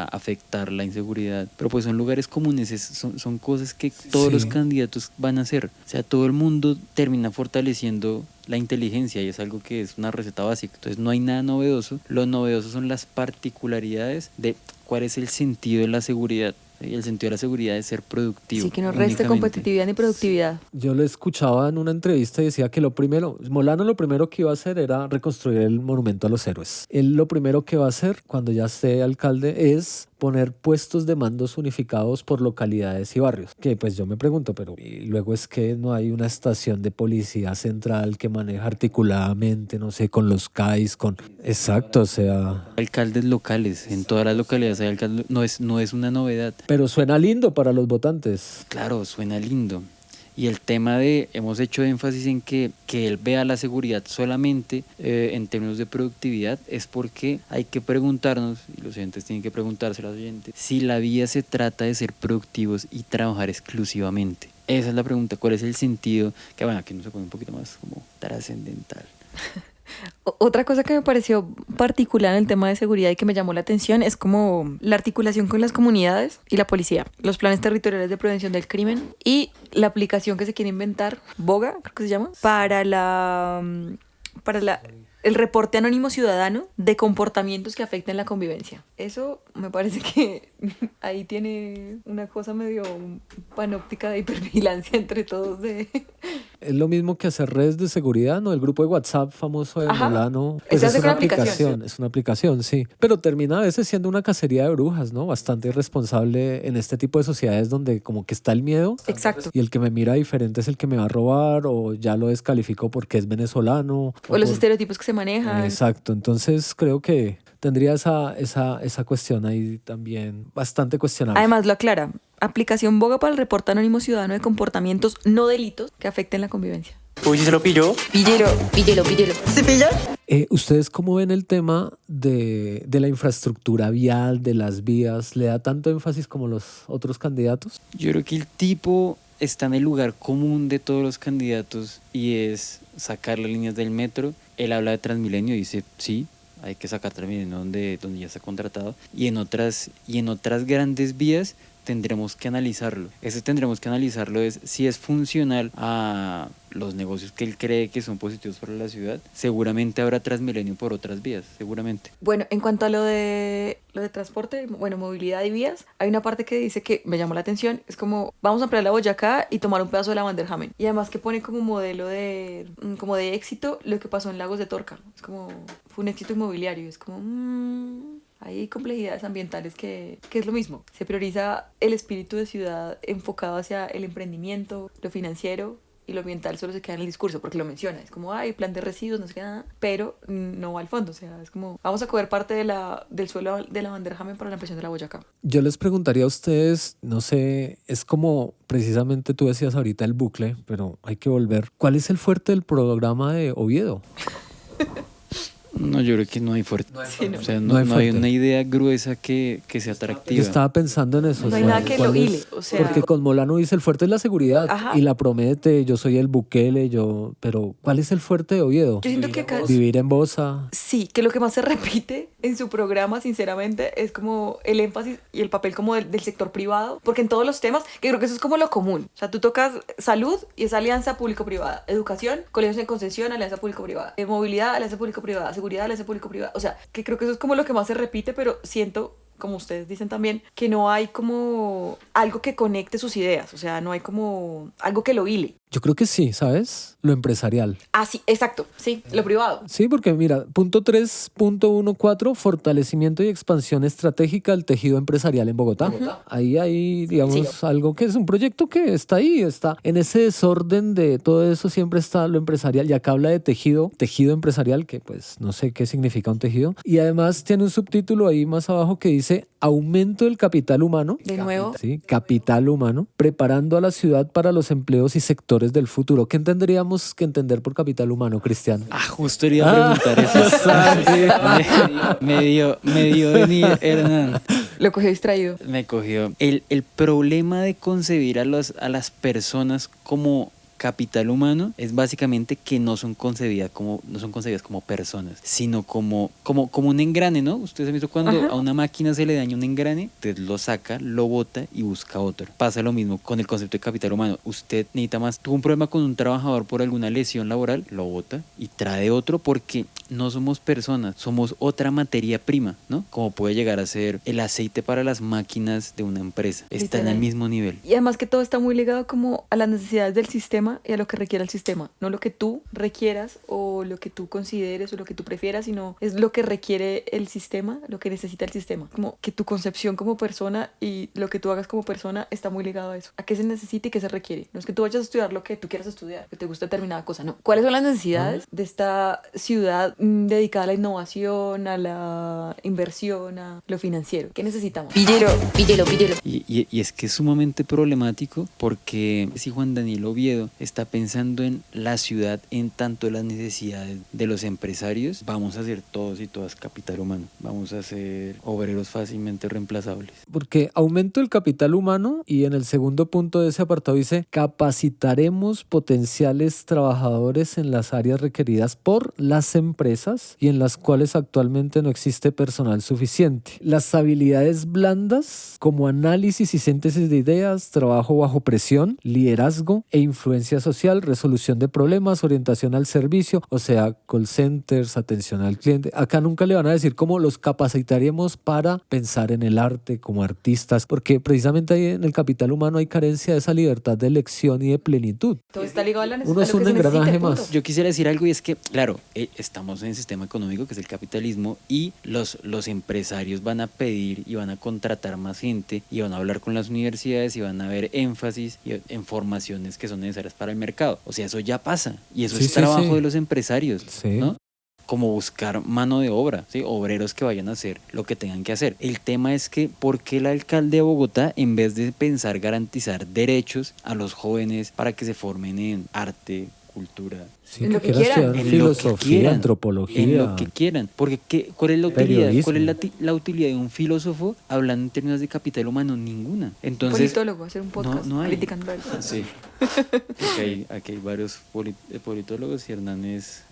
afectar la inseguridad. Pero pues son lugares comunes, son cosas que todos los candidatos van a hacer. O sea, todo el mundo termina fortaleciendo la inteligencia y es algo que es una receta básica. Entonces no hay nada novedoso. Lo novedoso son las particularidades de cuál es el sentido de la seguridad. Y el sentido de la seguridad es ser productivo. Sí, que no reste competitividad ni productividad. Yo lo escuchaba en una entrevista y decía que Molano lo primero que iba a hacer era reconstruir el monumento a los héroes. Él lo primero que va a hacer cuando ya esté alcalde es poner puestos de mandos unificados por localidades y barrios. Que pues yo me pregunto, pero y luego es que no hay una estación de policía central que maneja articuladamente, no sé, con los CAIs, Exacto, o sea... Alcaldes locales, en todas las localidades hay alcaldes, no es una novedad. Pero suena lindo para los votantes. Claro, suena lindo. Y el tema de, hemos hecho énfasis en que él vea la seguridad solamente en términos de productividad, es porque hay que preguntarnos, y los oyentes tienen que preguntarse a los oyentes, si la vida se trata de ser productivos y trabajar exclusivamente. Esa es la pregunta, ¿cuál es el sentido? Que bueno, aquí nos se pone un poquito más como trascendental. Otra cosa que me pareció particular en el tema de seguridad y que me llamó la atención es como la articulación con las comunidades y la policía, los planes territoriales de prevención del crimen y la aplicación que se quiere inventar, BOGA, creo que se llama, para el reporte anónimo ciudadano de comportamientos que afecten la convivencia. Eso me parece que ahí tiene una cosa medio panóptica de hipervigilancia entre todos de... Es lo mismo que hacer redes de seguridad, ¿no? El grupo de WhatsApp famoso de Ajá. Molano. Eso hace es con una aplicación. es una aplicación, sí. Pero termina a veces siendo una cacería de brujas, ¿no? Bastante irresponsable en este tipo de sociedades donde como que está el miedo. Exacto. Y el que me mira diferente es el que me va a robar o ya lo descalifico porque es venezolano. O los por- estereotipos que se manejan. Exacto. Entonces creo que tendría esa cuestión ahí también bastante cuestionable. Además lo aclara. Aplicación BOGA para el reporte anónimo ciudadano de comportamientos no delitos que afecten la convivencia. Uy, ¿sí se lo pilló? Píllelo, píllelo, píllelo. ¿Sí pilla? ¿Ustedes cómo ven el tema de la infraestructura vial, de las vías? ¿Le da tanto énfasis como los otros candidatos? Yo creo que el tipo está en el lugar común de todos los candidatos y es sacar las líneas del metro. Él habla de Transmilenio y dice, sí, hay que sacar Transmilenio donde ya está contratado. Y en otras grandes vías tendremos que analizarlo. Ese tendremos que analizarlo es si es funcional a los negocios que él cree que son positivos para la ciudad. Seguramente habrá Transmilenio por otras vías, seguramente. Bueno, en cuanto a lo de transporte, bueno, movilidad y vías, hay una parte que dice que me llamó la atención, es como vamos a ampliar la Boyacá y tomar un pedazo de la Vanderhamen. Y además que pone como modelo como de éxito lo que pasó en Lagos de Torca. Es como, fue un éxito inmobiliario, es como... hay complejidades ambientales que es lo mismo. Se prioriza el espíritu de ciudad enfocado hacia el emprendimiento, lo financiero, y lo ambiental solo se queda en el discurso porque lo menciona. Es como, plan de residuos, no sé qué nada, pero no va al fondo. O sea, es como, vamos a coger parte del suelo de la Vanderhamen para la ampliación de la Boyacá. Yo les preguntaría a ustedes, no sé, es como precisamente tú decías ahorita el bucle, pero hay que volver. ¿Cuál es el fuerte del programa de Oviedo? No, yo creo que no hay fuerte. Sí, no. O sea, No hay no hay fuerte. una idea gruesa que sea atractiva. Yo estaba pensando en eso. No hay o sea, nada que ¿cuál lo es? hile, o sea- Porque con Molano dice el fuerte es la seguridad Ajá. y la promete, yo soy el Bukele, pero ¿cuál es el fuerte de Oviedo? Yo siento que acá... Vivir en Bosa. Sí, que lo que más se repite en su programa, sinceramente, es como el énfasis y el papel como del sector privado, porque en todos los temas, que creo que eso es como lo común. O sea, tú tocas salud y es alianza público-privada, educación, colegios en concesión, alianza público-privada, movilidad, alianza público-privada, seguridad, alianza público-privada. O sea, que creo que eso es como lo que más se repite, pero siento, como ustedes dicen también, que no hay como algo que conecte sus ideas, o sea, no hay como algo que lo hile. Yo creo que sí, ¿sabes? Lo empresarial. Ah, sí, exacto, sí, lo privado. Sí, porque mira, punto 3.14, fortalecimiento y expansión estratégica del tejido empresarial en Bogotá. Ahí hay, digamos, algo que es un proyecto que está ahí, está en ese desorden de todo eso, siempre está lo empresarial. Y acá habla de tejido empresarial, que pues no sé qué significa un tejido. Y además tiene un subtítulo ahí más abajo que dice aumento del capital humano. De nuevo, Sí, capital humano, preparando a la ciudad para los empleos y sectores del futuro. ¿Qué tendríamos que entender por capital humano, Cristian? Justo iba a preguntar eso. me dio venir Hernán. lo cogió distraído. Me cogió. El problema de concebir a las personas como capital humano es básicamente que no son concebidas como personas, sino como un engrane, ¿no? Ustedes han visto cuando a una máquina se le daña un engrane, usted lo saca, lo bota y busca otro. Pasa lo mismo con el concepto de capital humano. Usted necesita más, tuvo un problema con un trabajador por alguna lesión laboral, lo bota y trae otro porque no somos personas, somos otra materia prima, ¿no? Como puede llegar a ser el aceite para las máquinas de una empresa. Está en el Literal. mismo nivel. Y además que todo está muy ligado como a las necesidades del sistema sistema y a lo que requiera el sistema. No lo que tú requieras o lo que tú consideres o lo que tú prefieras, sino es lo que requiere el sistema, lo que necesita el sistema. Como que tu concepción como persona y lo que tú hagas como persona está muy ligado a eso. ¿A qué se necesita y qué se requiere? No es que tú vayas a estudiar lo que tú quieras estudiar, que te guste determinada cosa, no. ¿Cuáles son las necesidades de esta ciudad dedicada a la innovación, a la inversión, a lo financiero? ¿Qué necesitamos? Píllelo. Y es que es sumamente problemático porque si Juan Daniel Oviedo está pensando en la ciudad en tanto las necesidades de los empresarios, vamos a ser todos y todas capital humano, vamos a ser obreros fácilmente reemplazables. Porque aumento el capital humano y en el segundo punto de ese apartado dice capacitaremos potenciales trabajadores en las áreas requeridas por las empresas y en las cuales actualmente no existe personal suficiente. Las habilidades blandas como análisis y síntesis de ideas, trabajo bajo presión, liderazgo e influencia social, resolución de problemas, orientación al servicio, o sea, call centers, atención al cliente. Acá nunca le van a decir cómo los capacitaríamos para pensar en el arte como artistas, porque precisamente ahí en el capital humano hay carencia de esa libertad de elección y de plenitud. Todo está ligado a la necesidad. Uno es un engranaje más. Yo quisiera decir algo y es que, claro, estamos en el sistema económico que es el capitalismo y los empresarios van a pedir y van a contratar más gente y van a hablar con las universidades y van a ver énfasis en formaciones que son necesarias para el mercado. O sea, eso ya pasa y eso es trabajo de los empresarios, ¿no? Como buscar mano de obra, ¿sí? Obreros que vayan a hacer lo que tengan que hacer. El tema es que, ¿por qué el alcalde de Bogotá, en vez de pensar garantizar derechos a los jóvenes para que se formen en arte, cultura, Sí, en lo que quieras quieran, estudiar en filosofía, lo que quieran, antropología, en lo que quieran? Porque ¿cuál es la utilidad? Periodismo. ¿Cuál es la utilidad de un filósofo hablando en términos de capital humano? Ninguna. Entonces, politólogo, hacer un podcast no hay. criticando algo. Sí. Aquí hay varios politólogos y Hernán es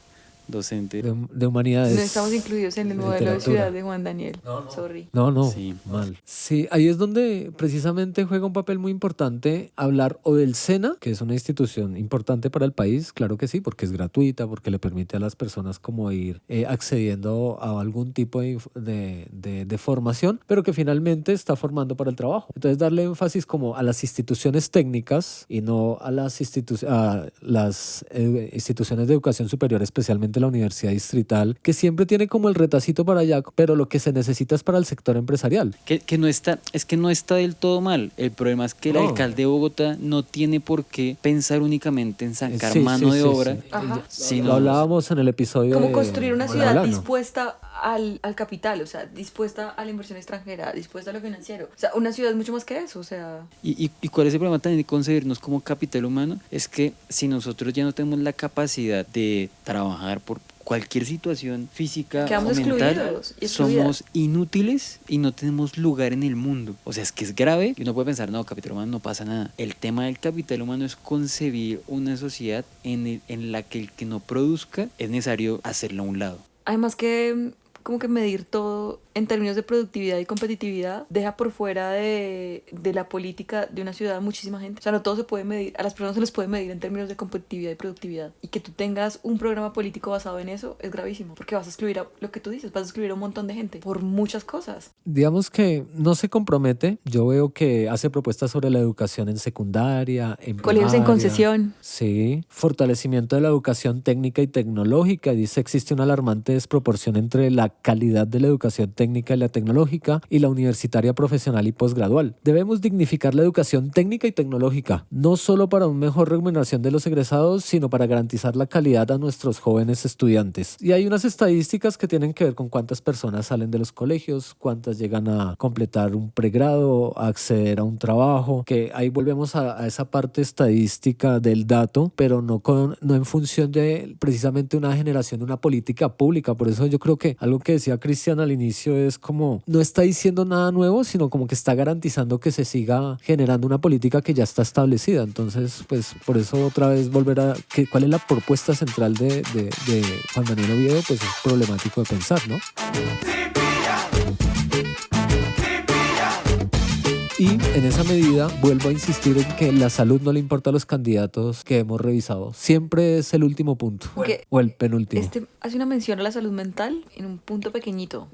docente. de humanidades. No estamos incluidos en el modelo de literatura. ciudad de Juan Daniel. Sorry. No, Sí. mal. Sí, ahí es donde precisamente juega un papel muy importante hablar o del SENA, que es una institución importante para el país, claro que sí, porque es gratuita, porque le permite a las personas como ir accediendo a algún tipo de formación, pero que finalmente está formando para el trabajo. Entonces darle énfasis como a las instituciones técnicas y no a las instituciones de educación superior, especialmente la Universidad Distrital, que siempre tiene como el retacito para allá, pero lo que se necesita es para el sector empresarial. Que no está del todo mal. El problema es que el alcalde de Bogotá no tiene por qué pensar únicamente en sacar mano de obra. Sí. Ajá. Sino Lo hablábamos en el episodio Como de construir una ciudad Maulano. dispuesta al capital, o sea, dispuesta a la inversión extranjera, dispuesta a lo financiero. O sea, una ciudad es mucho más que eso, o sea... ¿Y cuál es el problema también de concebirnos como capital humano? Es que si nosotros ya no tenemos la capacidad de trabajar por cualquier situación física Quedamos o mental, excluidos y excluidas. somos inútiles y no tenemos lugar en el mundo. O sea, es que es grave y uno puede pensar, no, capital humano no pasa nada. El tema del capital humano es concebir una sociedad en la que el que no produzca es necesario hacerlo a un lado. Además que como que medir todo en términos de productividad y competitividad deja por fuera de la política de una ciudad muchísima gente. O sea, no todo se puede medir, a las personas se les puede medir en términos de competitividad y productividad. Y que tú tengas un programa político basado en eso es gravísimo, porque vas a excluir a lo que tú dices, vas a excluir a un montón de gente por muchas cosas. Digamos que no se compromete. Yo veo que hace propuestas sobre la educación en secundaria, en Colegios en primaria. concesión. Sí, fortalecimiento de la educación técnica y tecnológica. Dice existe una alarmante desproporción entre la calidad de la educación técnica y la tecnológica y la universitaria profesional y posgradual. Debemos dignificar la educación técnica y tecnológica, no solo para una mejor remuneración de los egresados, sino para garantizar la calidad a nuestros jóvenes estudiantes. Y hay unas estadísticas que tienen que ver con cuántas personas salen de los colegios, cuántas llegan a completar un pregrado, a acceder a un trabajo, que ahí volvemos a esa parte estadística del dato, pero no en función de precisamente una generación de una política pública. Por eso yo creo que algo que decía Cristian al inicio es como, no está diciendo nada nuevo, sino como que está garantizando que se siga generando una política que ya está establecida. Entonces, pues por eso otra vez volver a, ¿cuál es la propuesta central de Juan Daniel Oviedo? Pues es problemático de pensar, ¿no? Y en esa medida vuelvo a insistir en que la salud no le importa a los candidatos que hemos revisado. Siempre es el último punto o el penúltimo. Hace una mención a la salud mental en un punto pequeñito,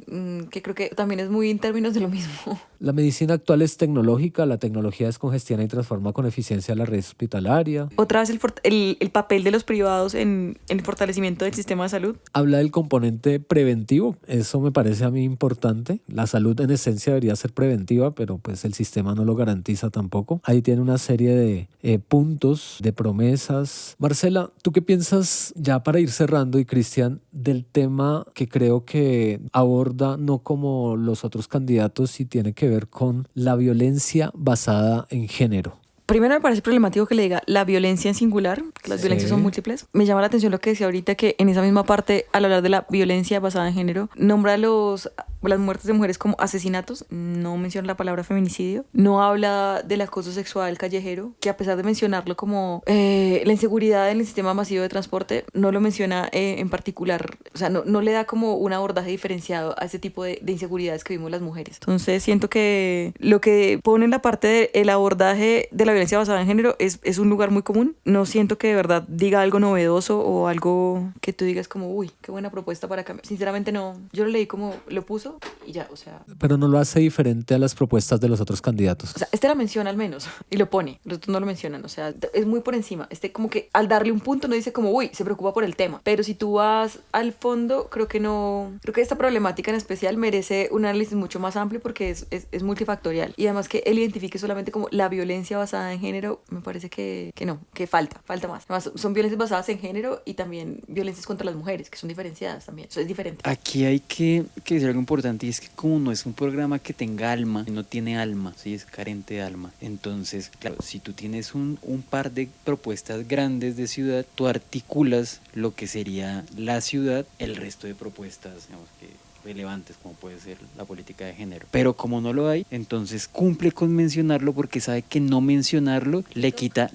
que creo que también es muy en términos de lo mismo. La medicina actual es tecnológica, la tecnología descongestiona y transforma con eficiencia la red hospitalaria. Otra vez el papel de los privados en el fortalecimiento del sistema de salud. Habla del componente preventivo, eso me parece a mí importante. La salud en esencia debería ser preventiva, pero pues el sistema no lo garantiza tampoco. Ahí tiene una serie de puntos, de promesas. Marcela, ¿tú qué piensas, ya para ir cerrando, y Cristian, del tema que creo que aborda no como los otros candidatos y tiene que ver con la violencia basada en género? Primero me parece problemático que le diga la violencia en singular, que las violencias son múltiples. Me llama la atención lo que decía ahorita, que en esa misma parte, al hablar de la violencia basada en género, nombra las muertes de mujeres como asesinatos, no menciona la palabra feminicidio, no habla del acoso sexual callejero, que a pesar de mencionarlo como la inseguridad en el sistema masivo de transporte, no lo menciona en particular, o sea, no le da como un abordaje diferenciado a ese tipo de inseguridades que vimos las mujeres. Entonces siento que lo que pone en la parte del abordaje de la violencia basada en género es un lugar muy común. No siento que de verdad diga algo novedoso o algo que tú digas como, uy, qué buena propuesta para cambiar. Sinceramente no, yo lo leí como lo puso y ya, o sea. Pero no lo hace diferente a las propuestas de los otros candidatos. O sea, la menciona al menos y lo pone, los otros no lo mencionan, o sea, es muy por encima. Como que al darle un punto no dice como, uy, se preocupa por el tema. Pero si tú vas al fondo, creo que esta problemática en especial merece un análisis mucho más amplio porque es multifactorial. Y además que él identifique solamente como la violencia basada en género, me parece que no, que falta más. Además, son violencias basadas en género y también violencias contra las mujeres, que son diferenciadas también. Eso es diferente. Aquí hay que decir algo importante, y es que como no es un programa que tenga alma, no tiene alma, ¿sí? Es carente de alma. Entonces, claro, si tú tienes un par de propuestas grandes de ciudad, tú articulas lo que sería la ciudad, el resto de propuestas, digamos que relevantes, como puede ser la política de género. Pero como no lo hay, entonces cumple con mencionarlo porque sabe que no mencionarlo le quita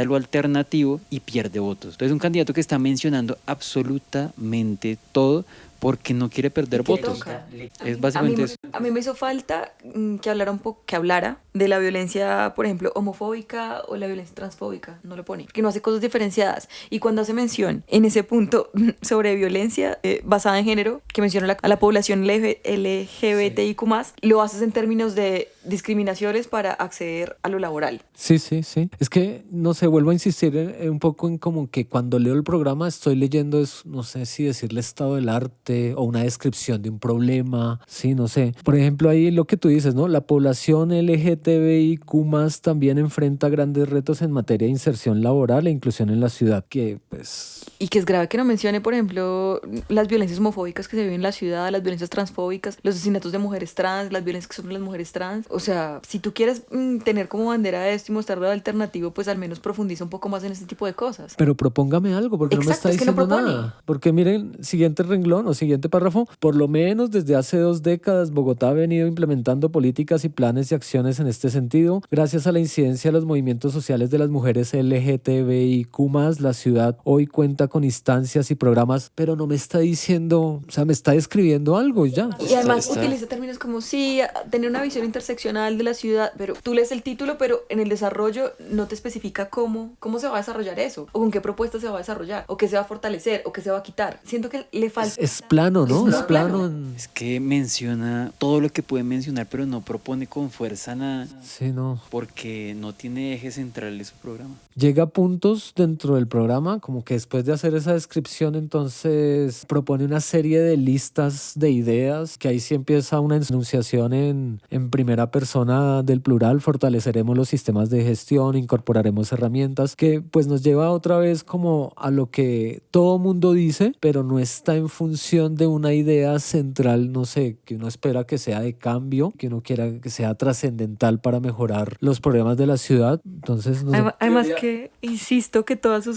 lo alternativo y pierde votos. Entonces un candidato que está mencionando absolutamente todo porque no quiere perder votos. Es básicamente eso. A mí me hizo falta que hablara de la violencia, por ejemplo, homofóbica o la violencia transfóbica. No lo pone, que no hace cosas diferenciadas. Y cuando hace mención en ese punto sobre violencia basada en género, que menciona a la población LGBTIQ+, lo haces en términos de discriminaciones para acceder a lo laboral. Sí. Es que, no sé, vuelvo a insistir un poco en como que cuando leo el programa estoy leyendo, no sé si decirle estado del arte o una descripción de un problema, sí, no sé. Por ejemplo, ahí lo que tú dices, ¿no? La población LGTBIQ+ también enfrenta grandes retos en materia de inserción laboral e inclusión en la ciudad, que pues... Y que es grave que no mencione, por ejemplo, las violencias homofóbicas que se viven en la ciudad, las violencias transfóbicas, los asesinatos de mujeres trans, las violencias que sufren las mujeres trans. O sea, si tú quieres tener como bandera esto y mostrarlo alternativo, pues al menos profundiza un poco más en este tipo de cosas. Pero propóngame algo, porque no me está diciendo nada. Porque miren, siguiente renglón o siguiente párrafo, por lo menos desde hace 2 décadas Bogotá ha venido implementando políticas y planes y acciones en este sentido. Gracias a la incidencia de los movimientos sociales de las mujeres LGTBIQ+, la ciudad hoy cuenta con instancias y programas, pero no me está diciendo, o sea, me está describiendo algo ya. Y además utiliza términos como, sí, tener una visión interseccional de la ciudad, pero tú lees el título, pero en el desarrollo no te especifica cómo se va a desarrollar eso, o con qué propuesta se va a desarrollar, o qué se va a fortalecer, o qué se va a quitar. Siento que le falta... Es plano, ¿no? Es plano. Es que menciona todo lo que puede mencionar, pero no propone con fuerza nada. Sí, no. Porque no tiene eje central de su programa. Llega a puntos dentro del programa, como que después de hacer esa descripción, entonces propone una serie de listas de ideas, que ahí sí empieza una enunciación en primera persona del plural: fortaleceremos los sistemas de gestión, incorporaremos herramientas, que pues nos lleva otra vez como a lo que todo mundo dice, pero no está en función de una idea central, no sé, que uno espera que sea de cambio, que uno quiera que sea trascendental para mejorar los problemas de la ciudad. Entonces, no sé. Además que insisto que todas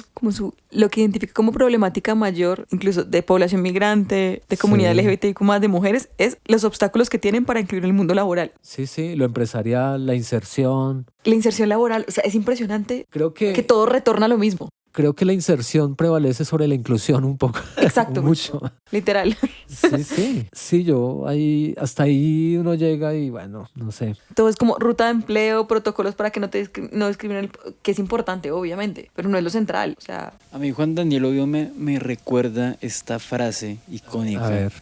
lo que identifica como problemática mayor, incluso de población migrante, de comunidad LGBTIQ+, de mujeres, es los obstáculos que tienen para incluir en el mundo laboral. Sí, lo empresarial, la inserción. La inserción laboral, o sea, es impresionante. Creo que todo retorna a lo mismo. creo que la inserción prevalece sobre la inclusión un poco. Exacto. Mucho. Literal. Sí, yo ahí, hasta ahí uno llega y bueno, no sé. Todo es como ruta de empleo, protocolos para que no discriminen, que es importante, obviamente, pero no es lo central. O sea, A mí Juan Daniel Oviedo me recuerda esta frase icónica. A ver,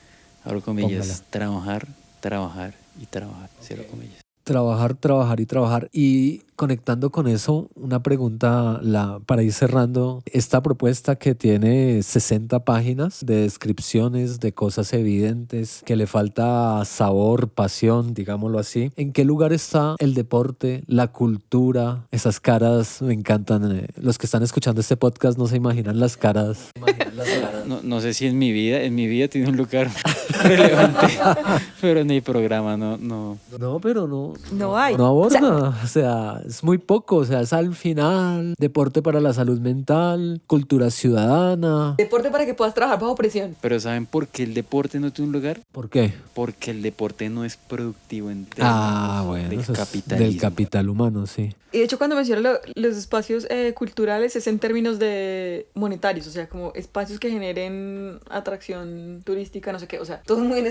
Abro comillas, póngala. trabajar, trabajar y trabajar, cierro comillas. Trabajar, trabajar y trabajar. Y conectando con eso, una pregunta para ir cerrando. Esta propuesta que tiene 60 páginas de descripciones de cosas evidentes, que le falta sabor, pasión, digámoslo así. ¿En qué lugar está el deporte, la cultura? Esas caras me encantan. Los que están escuchando este podcast no se imaginan las caras. No sé si en mi vida tiene un lugar relevante, pero en el programa no. No, pero no hay. no aborda, o sea, es muy poco, o sea, es al final, deporte para la salud mental, cultura ciudadana. Deporte para que puedas trabajar bajo presión. Pero ¿saben por qué el deporte no tiene un lugar? ¿Por qué? Porque el deporte no es productivo en términos Bueno, del eso es capitalismo. del capital humano, sí. Y de hecho cuando menciono los espacios culturales es en términos de monetarios, o sea, como espacios que generen atracción turística, no sé qué, o sea, todo muy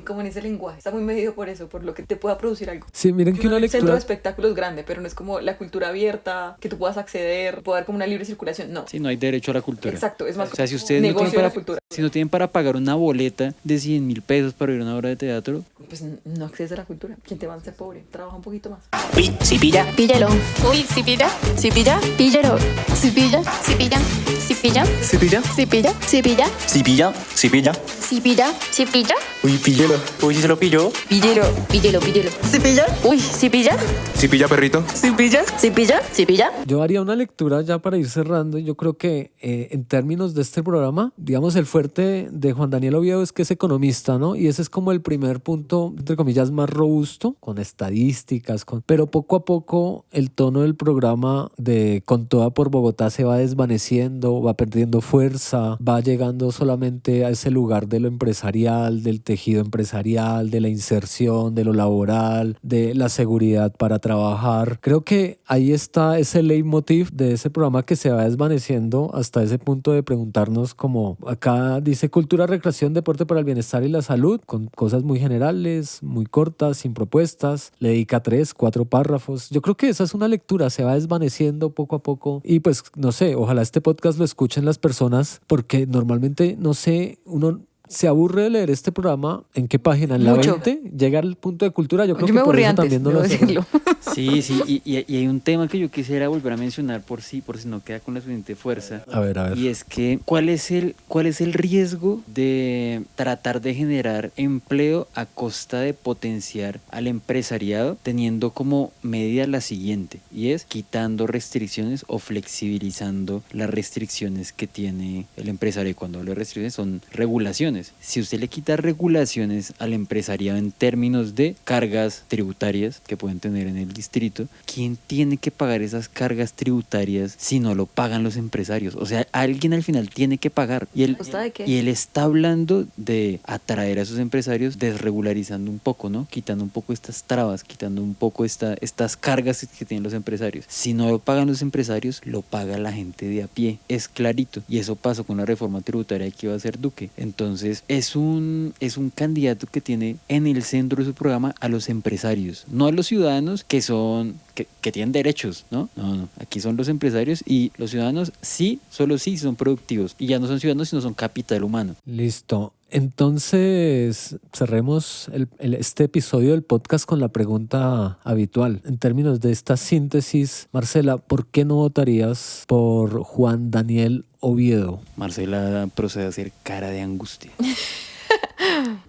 como en ese lenguaje, está muy medido por eso, por lo que te pueda producir algo. Sí, miren que una El centro de lectura... espectáculos grande, pero no es como la cultura abierta, que tú puedas acceder, pueda haber como una libre circulación, no. Sí, no hay derecho a la cultura. Exacto, es más O sea, si ustedes no negocio tienen de la para, cultura. si no tienen para pagar una boleta de 100.000 pesos para ir a una obra de teatro, Pues no accedes a la cultura. ¿Quién te va a hacer pobre? Trabaja un poquito más. Uy, si pilla. Píllelo. Uy, si pilla. Si pilla. Píllelo. Si pilla. Si pilla. Si pilla. Si pilla. Si pilla. Si pilla. Si pilla. Si pilla. Si pilla. Si pilla. Uy, píllelo. Uy, si se lo pilló. Píllelo. Píllelo. Píllelo. Si pilla. Uy, si pilla. Si pilla, perrito. Si pilla. Si pilla. Si pilla. Yo haría una lectura ya para ir cerrando. Yo creo que en términos de este programa, digamos, el fuerte de Juan Daniel Oviedo es que es economista, ¿no? Y ese es como el primer punto, entre comillas, más robusto, con estadísticas, pero poco a poco el tono del programa de Con Toda por Bogotá se va desvaneciendo, va perdiendo fuerza, va llegando solamente a ese lugar de lo empresarial, del tejido empresarial, de la inserción, de lo laboral, de la seguridad para trabajar. Creo que ahí está ese leitmotiv de ese programa que se va desvaneciendo hasta ese punto de preguntarnos, como acá dice, cultura, recreación, deporte para el bienestar y la salud, con cosas muy generales, muy cortas, sin propuestas. Le dedica 3, 4 párrafos. Yo creo que esa es una lectura, se va desvaneciendo poco a poco. Y pues, no sé, ojalá este podcast lo escuchen las personas, porque normalmente, no sé, uno se aburre de leer este programa. ¿En qué página? ¿En la Mucho. 20? Llega al punto de cultura. Yo creo Yo que me por aburrí eso antes, también no debo lo decirlo. sí, y hay un tema que yo quisiera volver a mencionar por si no queda con la suficiente fuerza. A ver. Y es que, ¿cuál es el riesgo de tratar de generar empleo a costa de potenciar al empresariado, teniendo como medida la siguiente, y es quitando restricciones o flexibilizando las restricciones que tiene el empresario? Y cuando hablo de restricciones son regulaciones. Si usted le quita regulaciones al empresariado en términos de cargas tributarias que pueden tener en el distrito, ¿quién tiene que pagar esas cargas tributarias si no lo pagan los empresarios? O sea, alguien al final tiene que pagar. Y él, ¿Costa de qué? y él está hablando de atraer a esos empresarios, desregularizando un poco, ¿no? Quitando un poco estas trabas, quitando un poco estas cargas que tienen los empresarios. Si no lo pagan los empresarios, lo paga la gente de a pie. Es clarito. Y eso pasó con la reforma tributaria que iba a hacer Duque. Entonces, es un candidato que tiene en el centro de su programa a los empresarios, no a los ciudadanos que tienen derechos, ¿no? No. Aquí son los empresarios, y los ciudadanos sí, solo sí son productivos. Y ya no son ciudadanos, sino son capital humano. Listo. Entonces, cerremos este episodio del podcast con la pregunta habitual. En términos de esta síntesis, Marcela, ¿por qué no votarías por Juan Daniel Oviedo? Marcela procede a hacer cara de angustia.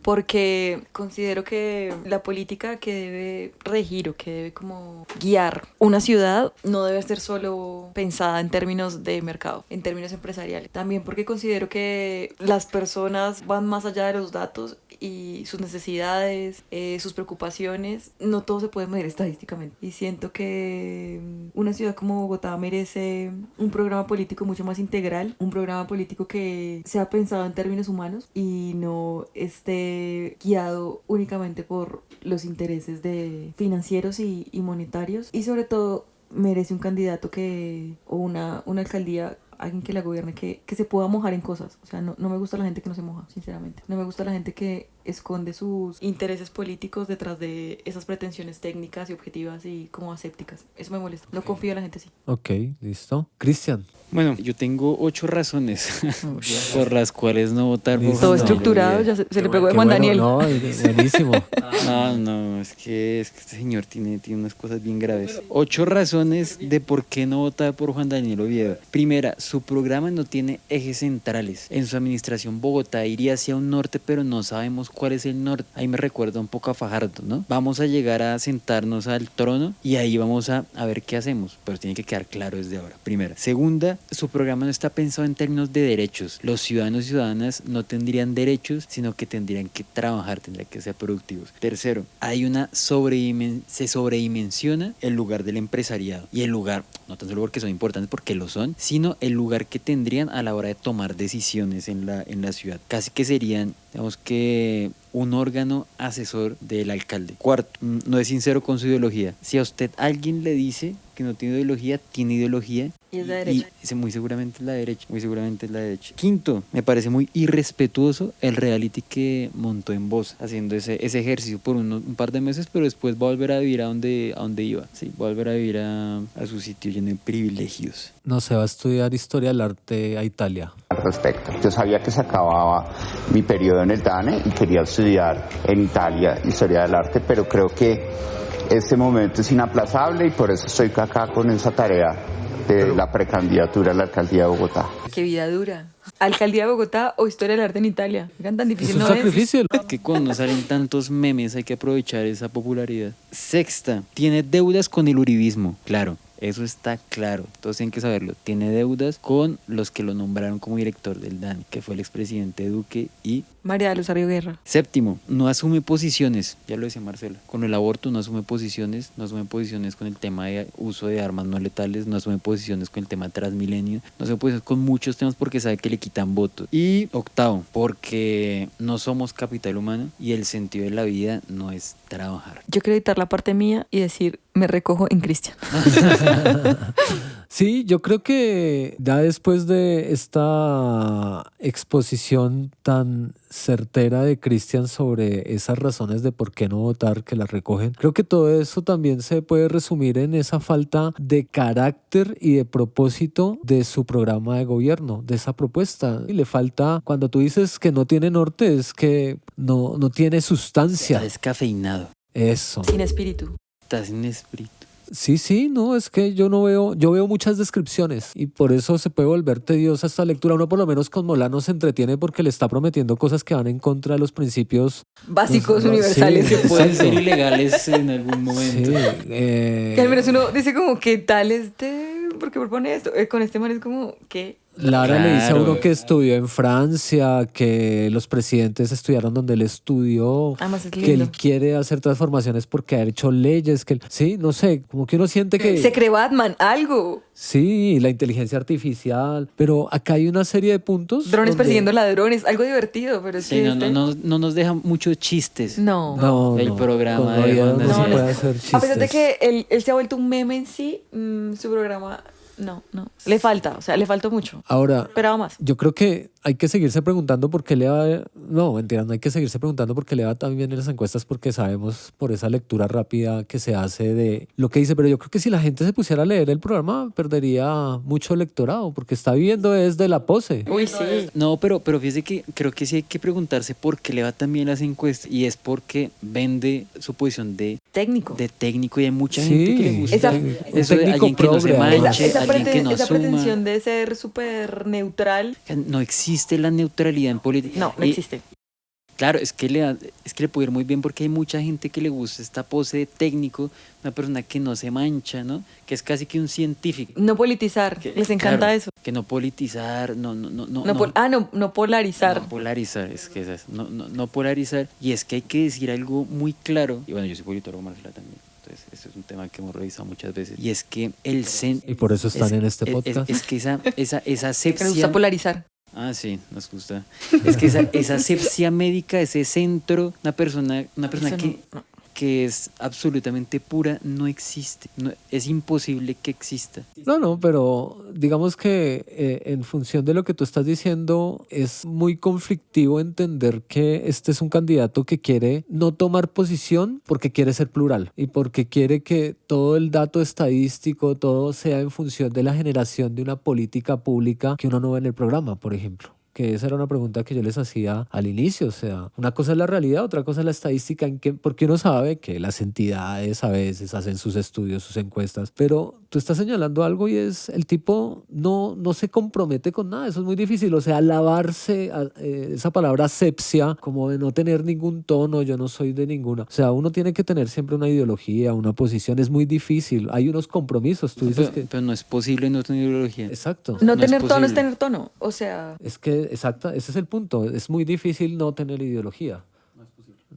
Porque considero que la política que debe regir o que debe como guiar una ciudad no debe ser solo pensada en términos de mercado, en términos empresariales. También porque considero que las personas van más allá de los datos y sus necesidades, sus preocupaciones, no todo se puede medir estadísticamente. Y siento que una ciudad como Bogotá merece un programa político mucho más integral, un programa político que sea pensado en términos humanos y no esté guiado únicamente por los intereses financieros y monetarios. Y sobre todo merece un candidato o una alcaldía alguien que la gobierne, que se pueda mojar en cosas. O sea, no me gusta la gente que no se moja, sinceramente. No me gusta la gente que esconde sus intereses políticos detrás de esas pretensiones técnicas y objetivas y como asépticas. Eso me molesta. No confío en la gente así. Ok, listo. Cristian. Bueno, yo tengo 8 razones por las cuales no votar por Listo. Todo Juan Daniel estructurado, Oviedo. ya se le pegó de Qué Juan bueno, Daniel. No, buenísimo. No, es que este señor tiene unas cosas bien graves. 8 razones de por qué no votar por Juan Daniel Oviedo. Primera, su programa no tiene ejes centrales. En su administración Bogotá iría hacia un norte, pero no sabemos cuál es el norte. Ahí me recuerda un poco a Fajardo, ¿no? Vamos a llegar a sentarnos al trono y ahí vamos a ver qué hacemos, pero tiene que quedar claro desde ahora. Primera. Segunda, su programa no está pensado en términos de derechos. Los ciudadanos y ciudadanas no tendrían derechos, sino que tendrían que trabajar, tendrían que ser productivos. Tercero, hay se sobredimensiona el lugar del empresariado. Y el lugar, no tan solo porque son importantes, porque lo son, sino el lugar que tendrían a la hora de tomar decisiones en la ciudad. Casi que serían, digamos que, un órgano asesor del alcalde. Cuarto, no es sincero con su ideología. Si a usted alguien le dice que no tiene ideología, tiene ideología. Y es la derecha. Y muy seguramente es la derecha, muy seguramente es la derecha. Quinto, me parece muy irrespetuoso el reality que montó en Voz, haciendo ese ejercicio por un par de meses, pero después va a volver a vivir a donde iba. Sí, va a volver a vivir a su sitio lleno de privilegios. No, se va a estudiar historia del arte a Italia. Al respecto. Yo sabía que se acababa mi periodo en el DANE y quería estudiar en Italia historia del arte, pero creo que este momento es inaplazable y por eso estoy acá con esa tarea de la precandidatura a la alcaldía de Bogotá. Qué vida dura. ¿Alcaldía de Bogotá o historia del arte en Italia? Oigan, tan Es difícil un no sacrificio. Es que cuando no salen tantos memes hay que aprovechar esa popularidad. Sexta, tiene deudas con el uribismo. Claro, eso está claro. Todos tienen que saberlo. Tiene deudas con los que lo nombraron como director del DANE, que fue el expresidente Duque y... María de Luz Arroyo Guerra. Séptimo, no asume posiciones, ya lo decía Marcela, con el aborto no asume posiciones con el tema de uso de armas no letales, no asume posiciones con el tema Transmilenio, no asume posiciones con muchos temas porque sabe que le quitan votos. Y octavo, porque no somos capital humano y el sentido de la vida no es trabajar. Yo quiero editar la parte mía y decir, me recojo en Cristian. Sí, yo creo que ya después de esta exposición tan certera de Cristian sobre esas razones de por qué no votar, que las recogen, creo que todo eso también se puede resumir en esa falta de carácter y de propósito de su programa de gobierno, de esa propuesta. Y le falta, cuando tú dices que no tiene norte, es que no tiene sustancia. Está descafeinado, Eso. Sin espíritu. está sin espíritu. Sí, no, es que yo veo muchas descripciones y por eso se puede volver tediosa esta lectura. Uno por lo menos con Molano se entretiene porque le está prometiendo cosas que van en contra de los principios Básicos sí, universales. Que pueden exacto. ser ilegales en algún momento. Sí, Que al menos uno dice como, ¿qué tal ¿por qué propone esto? Con este man es como, ¿qué? Lara le dice a Claro. uno que estudió en Francia, que los presidentes estudiaron donde él estudió, Además es que lindo. él quiere hacer transformaciones porque ha hecho leyes, sí, no sé, como que uno siente que... Se cree Batman, algo. Sí, la inteligencia artificial, pero acá hay una serie de puntos. Drones donde- persiguiendo ladrones, algo divertido, pero es Sí, que no nos deja muchos chistes. No, El programa con de Oviedo Juan no se Daniel. puede hacer chistes. A pesar de que él se ha vuelto un meme en sí, su programa, no. Le falta, o sea, le faltó mucho. Ahora, Esperaba más. yo creo que hay que seguirse preguntando por qué le va... No, mentira, no hay que seguirse preguntando por qué le va tan bien en las encuestas porque sabemos por esa lectura rápida que se hace de lo que dice, pero yo creo que si la gente se pusiera a leer el programa perdería mucho electorado porque está viviendo desde la pose. Uy, sí. No, pero fíjese que creo que sí hay que preguntarse por qué le va tan bien las encuestas y es porque vende su posición de Técnico. técnico y hay mucha Sí, gente que le gusta Esa- un eso de técnico alguien que no se progre, además. manche, alguien que no esa asuma. pretensión de ser súper neutral, No existe la neutralidad en política. no Y, existe. Claro, es que le puede ir muy bien porque hay mucha gente que le gusta esta pose de técnico, una persona que no se mancha, ¿no? Que es casi que un científico. No politizar, Que- les encanta claro, eso. Que no politizar, no No polarizar. No polarizar, es que esas, no polarizar. Y es que hay que decir algo muy claro. Y bueno, yo soy politólogo, Marcela también. Entonces, este es un tema que hemos revisado muchas veces. Y es que el Y por eso están en este podcast. Es que esa Que nos asepsia. gusta polarizar. Ah, sí, nos gusta. Es que esa asepsia médica, ese centro, una persona Eso que, no. que es absolutamente pura no existe. Es imposible que exista. No, pero digamos que en función de lo que tú estás diciendo, es muy conflictivo entender que este es un candidato que quiere no tomar posición porque quiere ser plural y porque quiere que todo el dato estadístico, todo sea en función de la generación de una política pública que uno no ve en el programa, por ejemplo. Que esa era una pregunta que yo les hacía al inicio, o sea, una cosa es la realidad, otra cosa es la estadística, porque uno sabe que las entidades a veces hacen sus estudios, sus encuestas, pero tú estás señalando algo y es el tipo no se compromete con nada, eso es muy difícil, o sea, lavarse, esa palabra asepsia, como de no tener ningún tono, yo no soy de ninguna, o sea, uno tiene que tener siempre una ideología, una posición, es muy difícil, hay unos compromisos, tú dices pero no es posible no tener ideología. Exacto. No tener tono es tener tono, o sea... Es que, exacto, ese es el punto. Es muy difícil no tener ideología.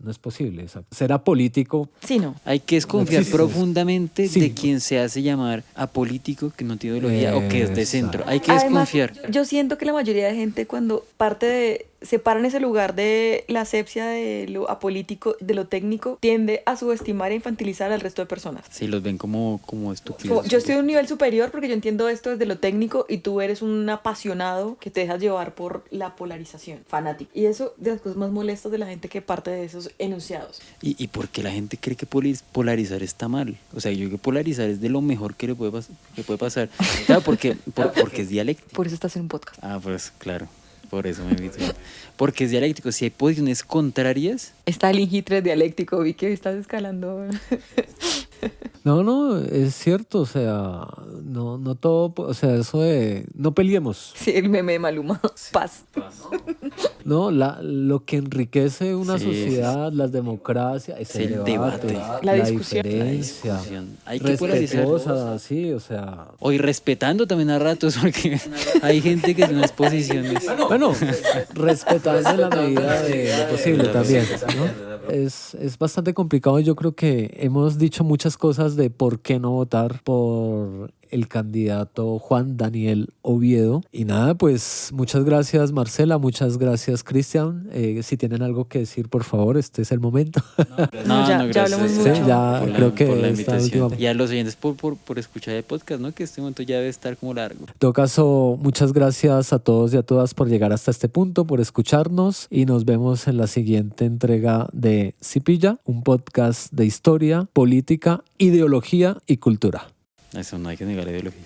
No es posible, exacto. Ser apolítico. Sí, no. Hay que desconfiar existe. profundamente Sí. de quien se hace llamar apolítico, que no tiene ideología o que es de centro. Hay que Además, desconfiar. yo siento que la mayoría de gente cuando se para en ese lugar de la asepsia de lo apolítico, de lo técnico, tiende a subestimar e infantilizar al resto de personas. Sí, los ven como estúpidos. Yo estoy a un nivel superior porque yo entiendo esto desde lo técnico y tú eres un apasionado que te dejas llevar por la polarización, fanático. Y eso de las cosas más molestas de la gente que parte de esos enunciados. ¿Y por qué la gente cree que polarizar está mal? O sea, yo creo que polarizar es de lo mejor que le puede pasar. Claro, porque es dialéctico. Por eso estás en un podcast. Ah, pues claro. Por eso me invito. Porque es dialéctico. Si hay posiciones contrarias... Está el ingitre dialéctico, vi que estás escalando. No, es cierto, o sea, no todo, o sea, eso de no peleemos. Sí, el meme de Maluma. Paz. No, lo que enriquece una Sí, sociedad, las democracias, es el debate, la discusión. diferencia, Hay que polarizar. respetuosa, sí, o sea. Hoy respetando también a ratos, porque hay gente que tiene unas posiciones. Bueno, respetando en la medida de lo posible también, ¿no? Es bastante complicado y yo creo que hemos dicho muchas cosas de por qué no votar por el candidato Juan Daniel Oviedo. Y nada, pues muchas gracias Marcela, muchas gracias Cristian. Si tienen algo que decir, por favor, este es el momento. Ya hablamos mucho. Sí, ya creo que por la esta invitación. última- Y a los oyentes por escuchar el podcast, ¿no? Que este momento ya debe estar como largo. En todo caso, muchas gracias a todos y a todas por llegar hasta este punto, por escucharnos y nos vemos en la siguiente entrega de Cipilla, un podcast de historia, política, ideología y cultura. Eso no hay que negar la ideología.